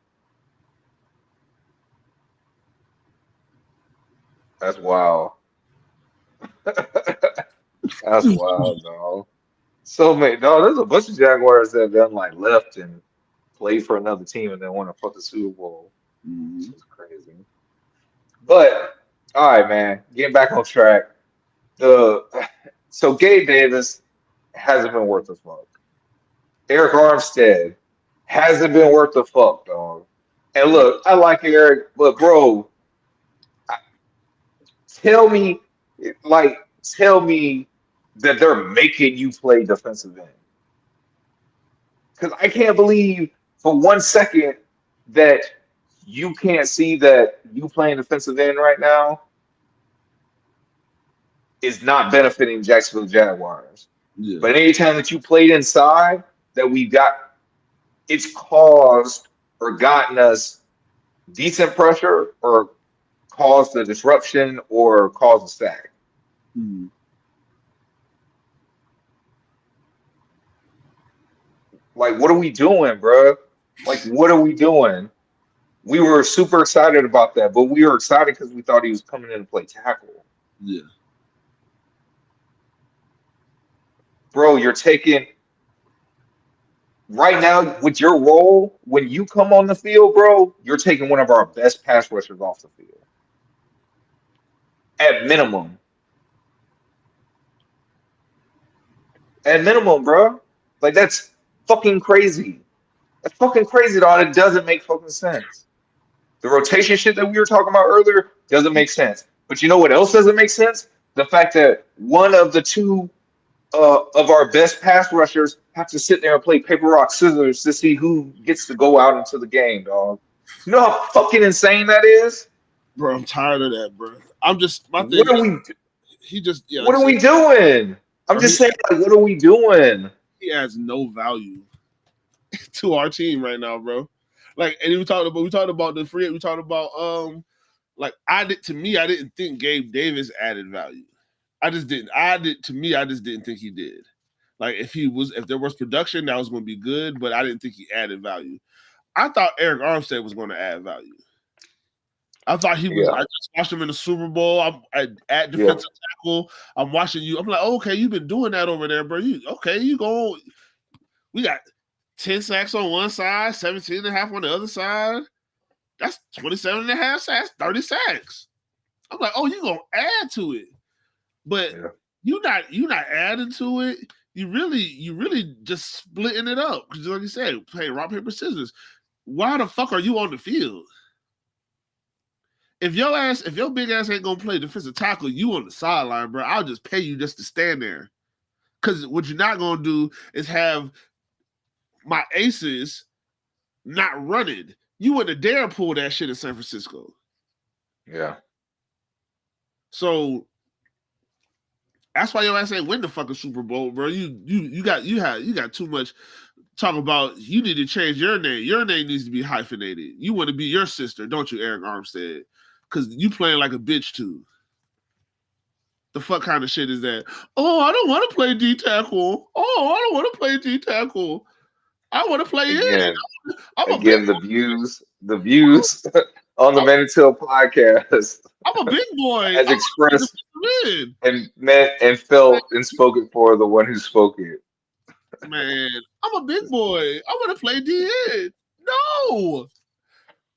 That's wild. That's wild, dog. So many, dog. There's a bunch of Jaguars that done like left and played for another team and then won a fucking Super Bowl. This is crazy. But all right, man. Getting back on track. So Gabe Davis hasn't been worth a fuck. Eric Armstead hasn't been worth a fuck, dog. And look, I like Eric, but bro, tell me that they're making you play defensive end. Because I can't believe for 1 second that you can't see that you playing defensive end right now is not benefiting Jacksonville Jaguars. Yeah. But anytime that you played inside, that we got, it's caused or gotten us decent pressure or cause the disruption or cause a sack. Mm-hmm. Like, what are we doing, bro? Like, what are we doing? We were super excited about that, but we were excited because we thought he was coming in to play tackle. Yeah. Bro, you're taking right now with your role, when you come on the field, bro, you're taking one of our best pass rushers off the field. At minimum. At minimum, bro. Like that's fucking crazy. That's fucking crazy, dog. It doesn't make fucking sense. The rotation shit that we were talking about earlier doesn't make sense. But you know what else doesn't make sense? The fact that one of the two of our best pass rushers have to sit there and play paper rock scissors to see who gets to go out into the game, dog. You know how fucking insane that is? Bro, I'm tired of that, bro. I'm just my thing. What are we? He just like What I are said, we doing? I'm bro, just saying, like, what are we doing? he has no value to our team right now, bro. Like, and we talked about the free. We talked about like I didn't think Gabe Davis added value. I just didn't. I just didn't think he did. Like if there was production, that was going to be good, but I didn't think he added value. I thought Eric Armstead was going to add value. I thought he was. Yeah, I just watched him in the Super Bowl. I'm at yeah, defensive tackle. I'm watching you. I'm like, okay, you've been doing that over there, bro. You go. We got 10 sacks on one side, 17 and a half on the other side. That's 27 and a half sacks, 30 sacks. I'm like, oh, you gonna add to it. But yeah. you're not adding to it. You really just splitting it up. Because like you said, playing rock, paper, scissors. Why the fuck are you on the field? If your big ass ain't gonna play defensive tackle, you on the sideline, bro. I'll just pay you just to stand there. Cause what you're not gonna do is have my aces not running. You wouldn't dare pull that shit in San Francisco. Yeah. So that's why your ass ain't win the fucking Super Bowl, bro. You got too much talk about. You need to change your name. Your name needs to be hyphenated. You want to be your sister, don't you, Eric Armstead? Because you playing like a bitch too. The fuck kind of shit is that? Oh, I don't want to play D tackle. Oh, I don't want to play D tackle. I want to play in. Again, I'm a big. again, the views on the I'm, Men Until podcast, I'm a big boy. as I'm a expressed man. and meant and felt and spoken for the one who spoke it. Man, I'm a big boy. I want to play D end. No,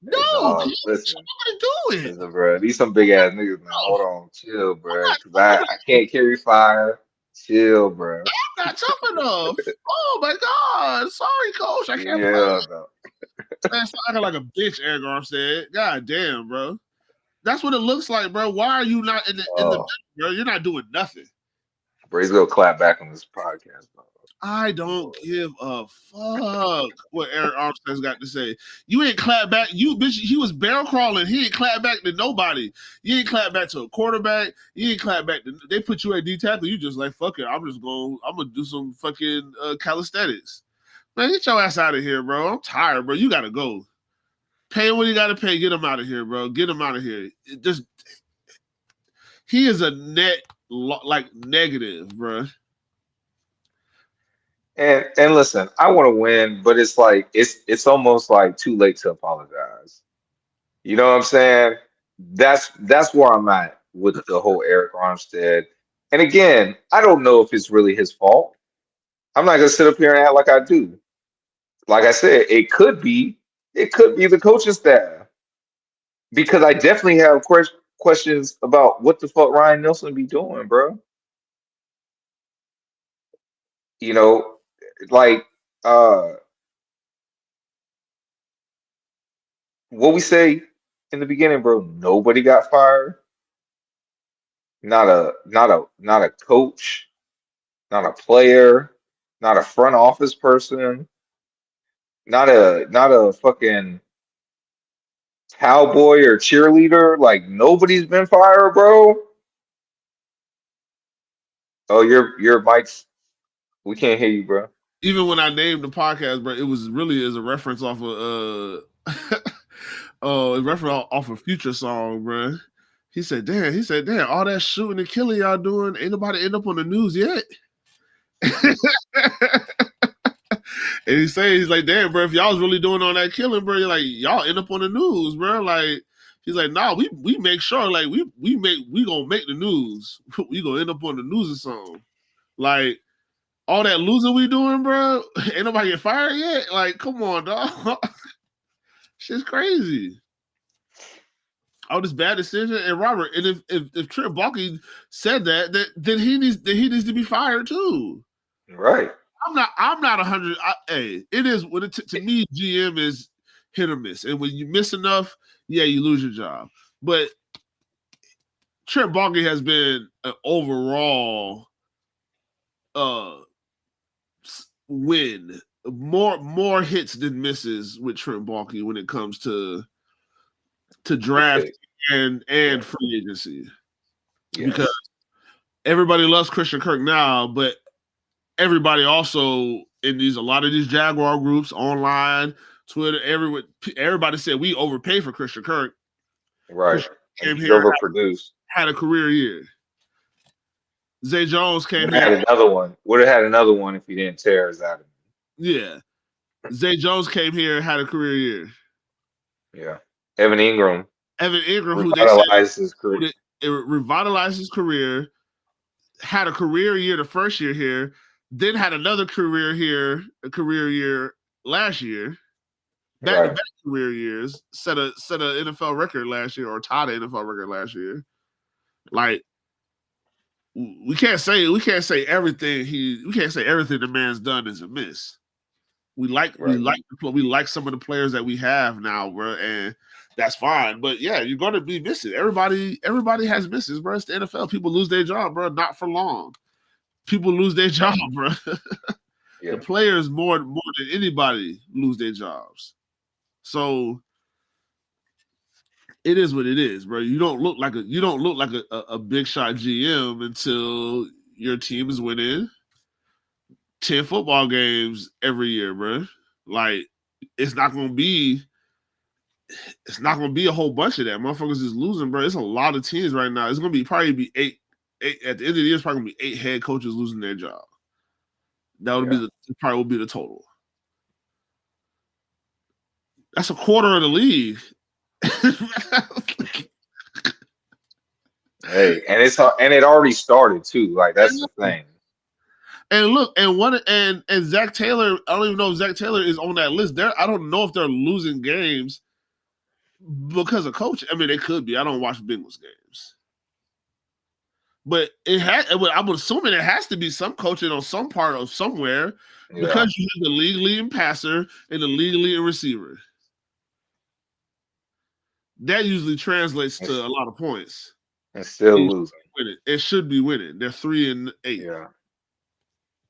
Hey, no, dog, coach, listen, I'm gonna do it. listen, bro. These some big ass niggas, man. No, Hold on, chill, I'm bro. not Cause tough I can't carry fire. Chill, bro. not tough enough. Oh my god, sorry, coach, I can't play. Yeah, no. Man, stop acting like a bitch, Eric Armstead. God damn, bro. That's what it looks like, bro. Why are you not in the Oh, bro? You're not doing nothing. bro, he's gonna clap back on this podcast, bro. I don't give a fuck what Eric Armstead's got to say. You ain't clap back. You bitch, he was barrel crawling. He ain't clap back to nobody. You ain't clap back to a quarterback. You ain't clap back to they put you at D tackle. You just like fuck it. I'm gonna do some fucking calisthenics. Man, get your ass out of here, bro. I'm tired, bro. You gotta go. Pay what you gotta pay. Get him out of here, bro. Get him out of here. He is a net like negative, bro. And listen, I want to win, but it's like it's almost like too late to apologize. You know what I'm saying? That's where I'm at with the whole Eric Armstead. And again, I don't know if it's really his fault. I'm not gonna sit up here and act like I do. Like I said, it could be the coaching staff because I definitely have questions about what the fuck Ryan Nelson be doing, bro. You know, like uh what we say in the beginning, bro. Nobody got fired. Not a coach, not a player, not a front office person, not a fucking cowboy or cheerleader. Like nobody's been fired, bro. Oh, your mic's we can't hear you, bro. Even when I named the podcast, bro, it was really as a reference off of Oh, reference off a Future song, bro. He said, damn, all that shooting and killing y'all doing, ain't nobody end up on the news yet. And he's like, damn, bro, if y'all was really doing all that killing, bro, you're like, y'all end up on the news, bro. Like, he's like, nah, we make sure, like, we gonna make the news. We gonna end up on the news or something. Like, all that losing we doing, bro, ain't nobody get fired yet. Like, come on, dog. Shit's crazy. Oh, this bad decision. And Robert, and if Trent Baalke said that, then he needs to be fired too. Right. I'm not 100. Hey, it is to me. GM is hit or miss, and when you miss enough, yeah, you lose your job. But Trent Baalke has been an overall win. More hits than misses with Trent Baalke when it comes to draft and free agency. Yes. Because everybody loves Christian Kirk now, but everybody also in a lot of these Jaguar groups, online, Twitter, everybody said we overpay for Christian Kirk. Right. Christian came here, overproduced. Had a career year. Zay Jones came here. Had another one. Would have had another one if he didn't tear his out of him. Yeah. Zay Jones came here, had a career year. Yeah. Evan Ingram, revitalized his career. Revitalized his career. Had a career year the first year here, then had another career year last year. Back-to-back career years, set a NFL record last year, or tied an NFL record last year. Like, we can't say everything the man's done is a miss. We like some of the players that we have now, bro, and that's fine. But yeah, you're gonna be missing. Everybody has misses, bro. It's the NFL. People lose their job, bro. Not for long. People lose their job, bro. Yeah. The players more than anybody lose their jobs. So it is what it is, bro. You don't look like a big shot GM until your team is winning 10 football games every year, bro. Like, it's not gonna be a whole bunch of that. Motherfuckers is losing, bro. It's a lot of teams right now. It's gonna probably be eight at the end of the year. It's probably gonna be 8 head coaches losing their job. That would be the total. That's a quarter of the league. Hey, and it already started too. Like, that's the thing. And look, and Zach Taylor, I don't even know if Zach Taylor is on that list. I don't know if they're losing games because of coaching. I mean, they could be. I don't watch Bengals games. But I'm assuming it has to be some coaching on some part of somewhere, because you have the league leading passer and the league leading receiver. That usually translates to a lot of points. And still losing. It should be winning. They're 3-8. Yeah.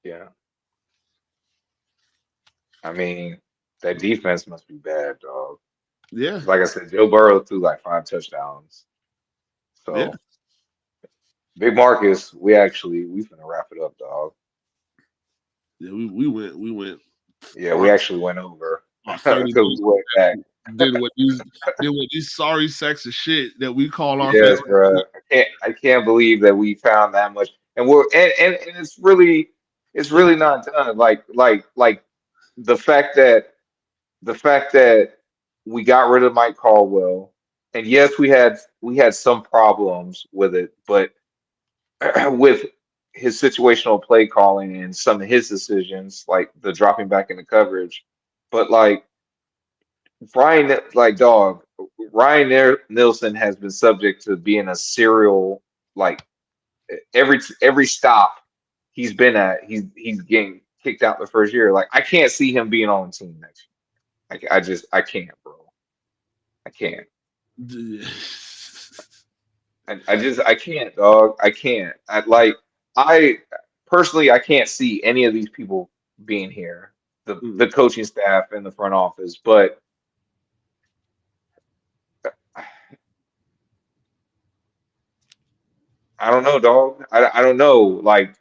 Yeah. I mean, that defense must be bad, dog. Yeah. Like I said, Joe Burrow threw like 5 touchdowns. So, yeah. Big Marcus, we finna wrap it up, dog. Yeah, we went. Yeah, we actually went over. Because we went back. Then what these sorry sacks of shit that we call our yes, bro. I can't believe that we found that much, and it's really not done. Like the fact that we got rid of Mike Caldwell, and yes, we had some problems with it, but with his situational play calling and some of his decisions, like the dropping back into coverage, but like. Ryan Nielsen has been subject to being a serial, like every stop he's been at, he's getting kicked out the first year. Like, I can't see him being on the team next year. I can't, bro. I can't. I can't, dog. I can't. I personally can't see any of these people being here, the coaching staff and the front office, but. I don't know, dog. I don't know. Like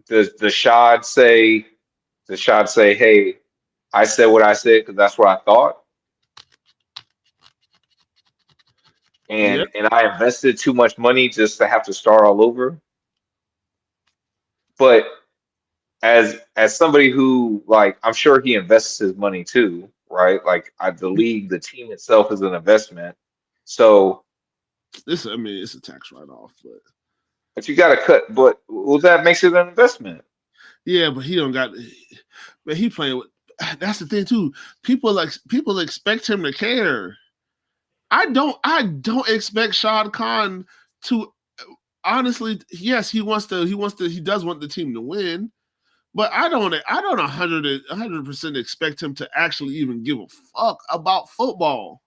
does the Shad say, hey, I said what I said because that's what I thought? Yeah. and I invested too much money just to have to start all over. But as somebody who like I'm sure he invests his money too, right? Like the league, the team itself is an investment. So, I mean, it's a tax write-off, but you got to cut. But well, that makes it an investment. yeah, but he don't got. But he playing with. That's the thing too. People expect him to care. I don't expect Shad Khan to. Honestly, yes, he does want the team to win, but I don't 100% expect him to actually even give a fuck about football.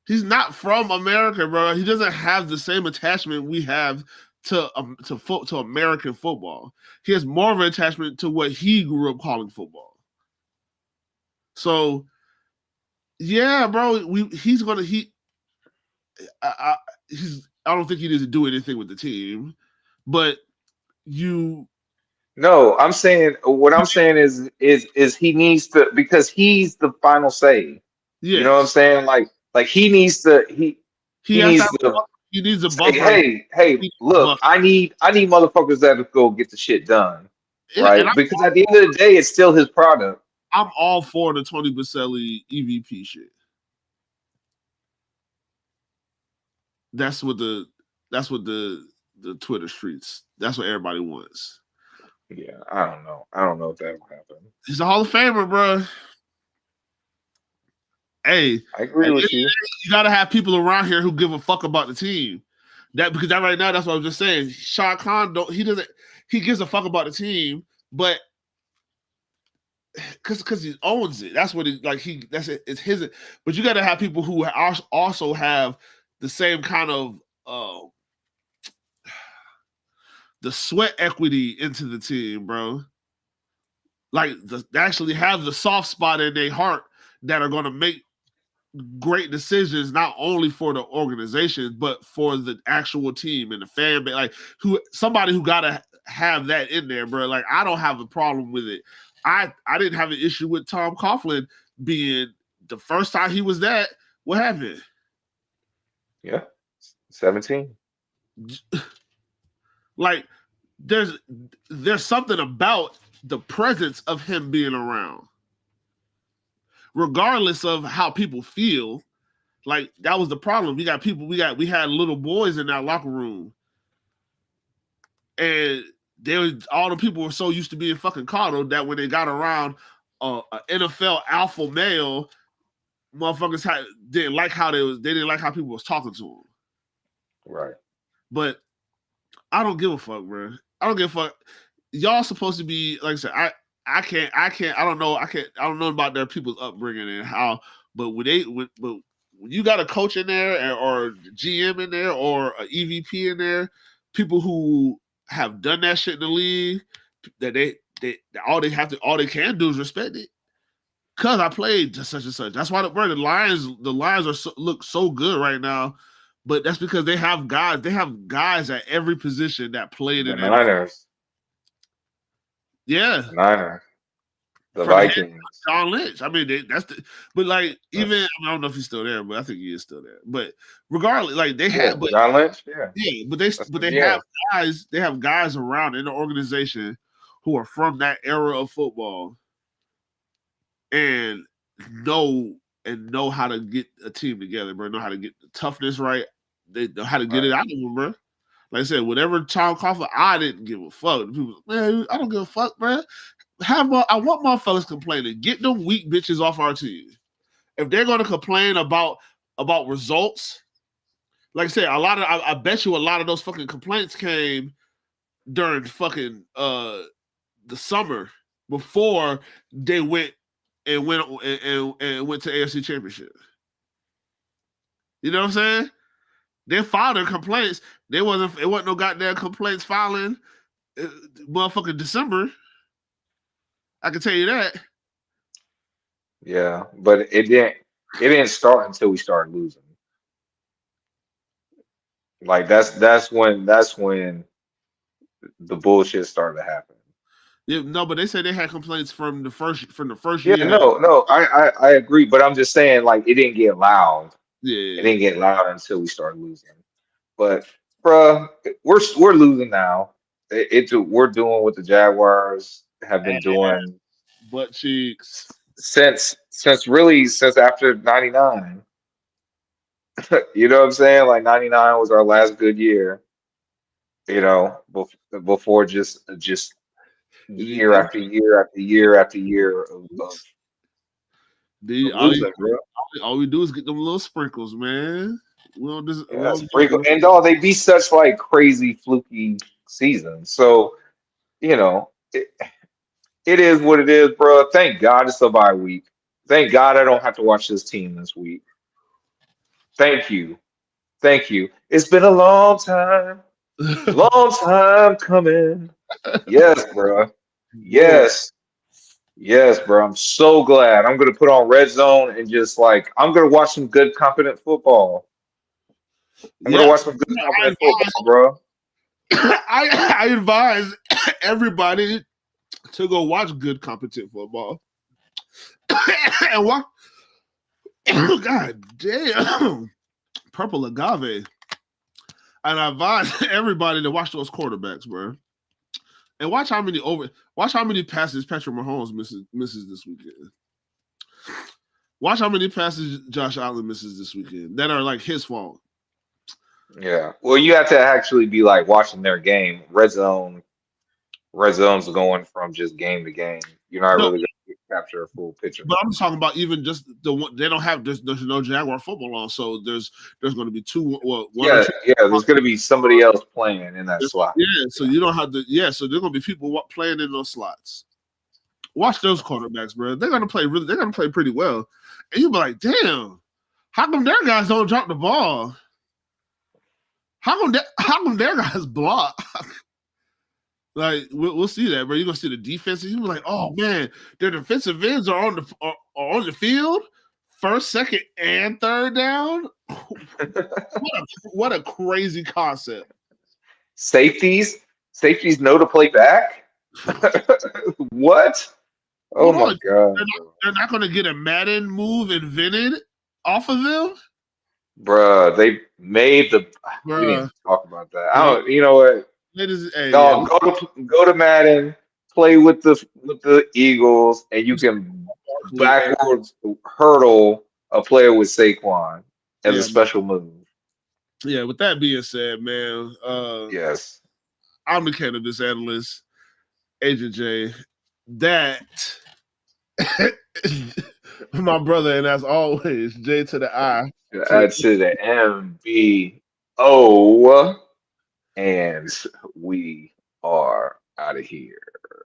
He's not from America, bro. He doesn't have the same attachment we have to American football. He has more of an attachment to what he grew up calling football. So, yeah, bro, he's gonna I don't think he needs to do anything with the team, but you. No, I'm saying what I'm saying is he needs to because he's the final say. You know what I'm Yes, saying? Like he he has to. needs to He needs a say, buffer. hey, look, I need motherfuckers that go get the shit done, And right? Because at the end of the day, it's still his product. I'm all for the Tony Baselli EVP shit. That's what the Twitter streets. That's what everybody wants. Yeah, I don't know. I don't know if that will happen. He's a Hall of Famer, bro. Hey, I agree with you. you gotta have people around here who give a fuck about the team. Because right now, that's what I was just saying. Shad Khan he gives a fuck about the team, but because he owns it. That's what it's his. But you gotta have people who also have the same kind of the sweat equity into the team, bro. Like they actually have the soft spot in their heart that are going to make great decisions, not only for the organization but for the actual team and the fan base. Like somebody who got to have that in there, bro. Like I don't have a problem with it. I didn't have an issue with Tom Coughlin being the first time he was that. What happened? Yeah, 17. Like there's something about the presence of him being around, regardless of how people feel. Like that was the problem. We had little boys in that locker room, and all the people were so used to being fucking coddled that when they got around an NFL alpha male, motherfuckers didn't like how they didn't like how people was talking to them. Right. But I don't give a fuck, bro. I don't give a fuck. Y'all supposed to be, like I said, I don't know about their people's upbringing and how, but when you got a coach in there or GM in there or an EVP in there, people who have done that shit in the league, that they all they can do is respect it. Cause I played just such and such. That's why the Lions look so good right now. But that's because they have guys. They have guys at every position that played The in that. Niners. Yeah. The Niners. The From Vikings. John Lynch. I mean, but like even I don't know if he's still there, but I think he is still there. But regardless, like they have, but John Lynch. Yeah. Yeah, but they have guys. They have guys around in the organization who are from that era of football and know how to get a team together, bro. Know how to get the toughness right. They know how to get it out of them, bro. Like I said, whatever Tom Coughlin, I didn't give a fuck. People, man, I don't give a fuck, bro. I want motherfuckers complaining. Get them weak bitches off our team. If they're going to complain about results, like I said, I bet you a lot of those fucking complaints came during fucking the summer before they went to AFC Championship. You know what I'm saying? They filed their complaints. It wasn't no goddamn complaints filing motherfucking December. I can tell you that. Yeah, but it didn't start until we started losing. Like that's when the bullshit started to happen. Yeah, no, but they said they had complaints from the first Yeah, year. no, I agree, but I'm just saying like it didn't get loud It didn't get loud until we started losing. But bruh, we're losing now. We're doing what the Jaguars have been doing butt cheeks. since after '99. You know what I'm saying? Like '99 was our last good year. You know, before just year after year after year after year of losing, bro. All we do is get them little sprinkles, man. We don't just we Yeah, don't get sprinkle and all they be such like crazy fluky seasons. So, you know, it is what it is, bro. Thank God it's a bye week. Thank God I don't have to watch this team this week. Thank you. Thank you. It's been a long time coming. Yes, bro. Lord. Yes. Yes, bro. I'm so glad. I'm gonna put on Red Zone and just like I'm gonna watch some good, competent football. I'm gonna Yeah, watch some good, competent football, bro. I advise everybody to go watch good competent football. And what? God damn, purple agave. And I advise everybody to watch those quarterbacks, bro. And watch how many passes Patrick Mahomes misses this weekend. Watch how many passes Josh Allen misses this weekend that are like his fault. Yeah. Well, you have to actually be like watching their game. Red zone's going from just game to game. You're not No, really gonna capture a full picture. but I'm just talking about even just the one they don't have. There's no Jaguar football on, so there's going to be one or two. Yeah. There's gonna be somebody else playing in that slot. Yeah, so you don't have to. Yeah, so there's going to be people playing in those slots. Watch those quarterbacks, bro. They're going to play really. They're going to play pretty well, and you'll be like, damn, how come their guys don't drop the ball? How come their guys block? Like we'll see that, bro. You're gonna see the defense. You'll be like, oh man, their defensive ends are on the field, first, second, and third down. What a crazy concept. Safeties know to play back. What? Oh Hold my on, God, they're not gonna get a Madden move invented off of them, bro. They made the. We didn't bro. even talk about that. I don't. You know what? Hey, yeah, Dog, go to Madden, play with the Eagles, and you can backwards hurdle a player with Saquon as a yeah, special move. yeah. With that being said, man, Yes. I'm the cannabis analyst, Agent J. That my brother, and as always, J to the I. Add to the MBO, and we are out of here.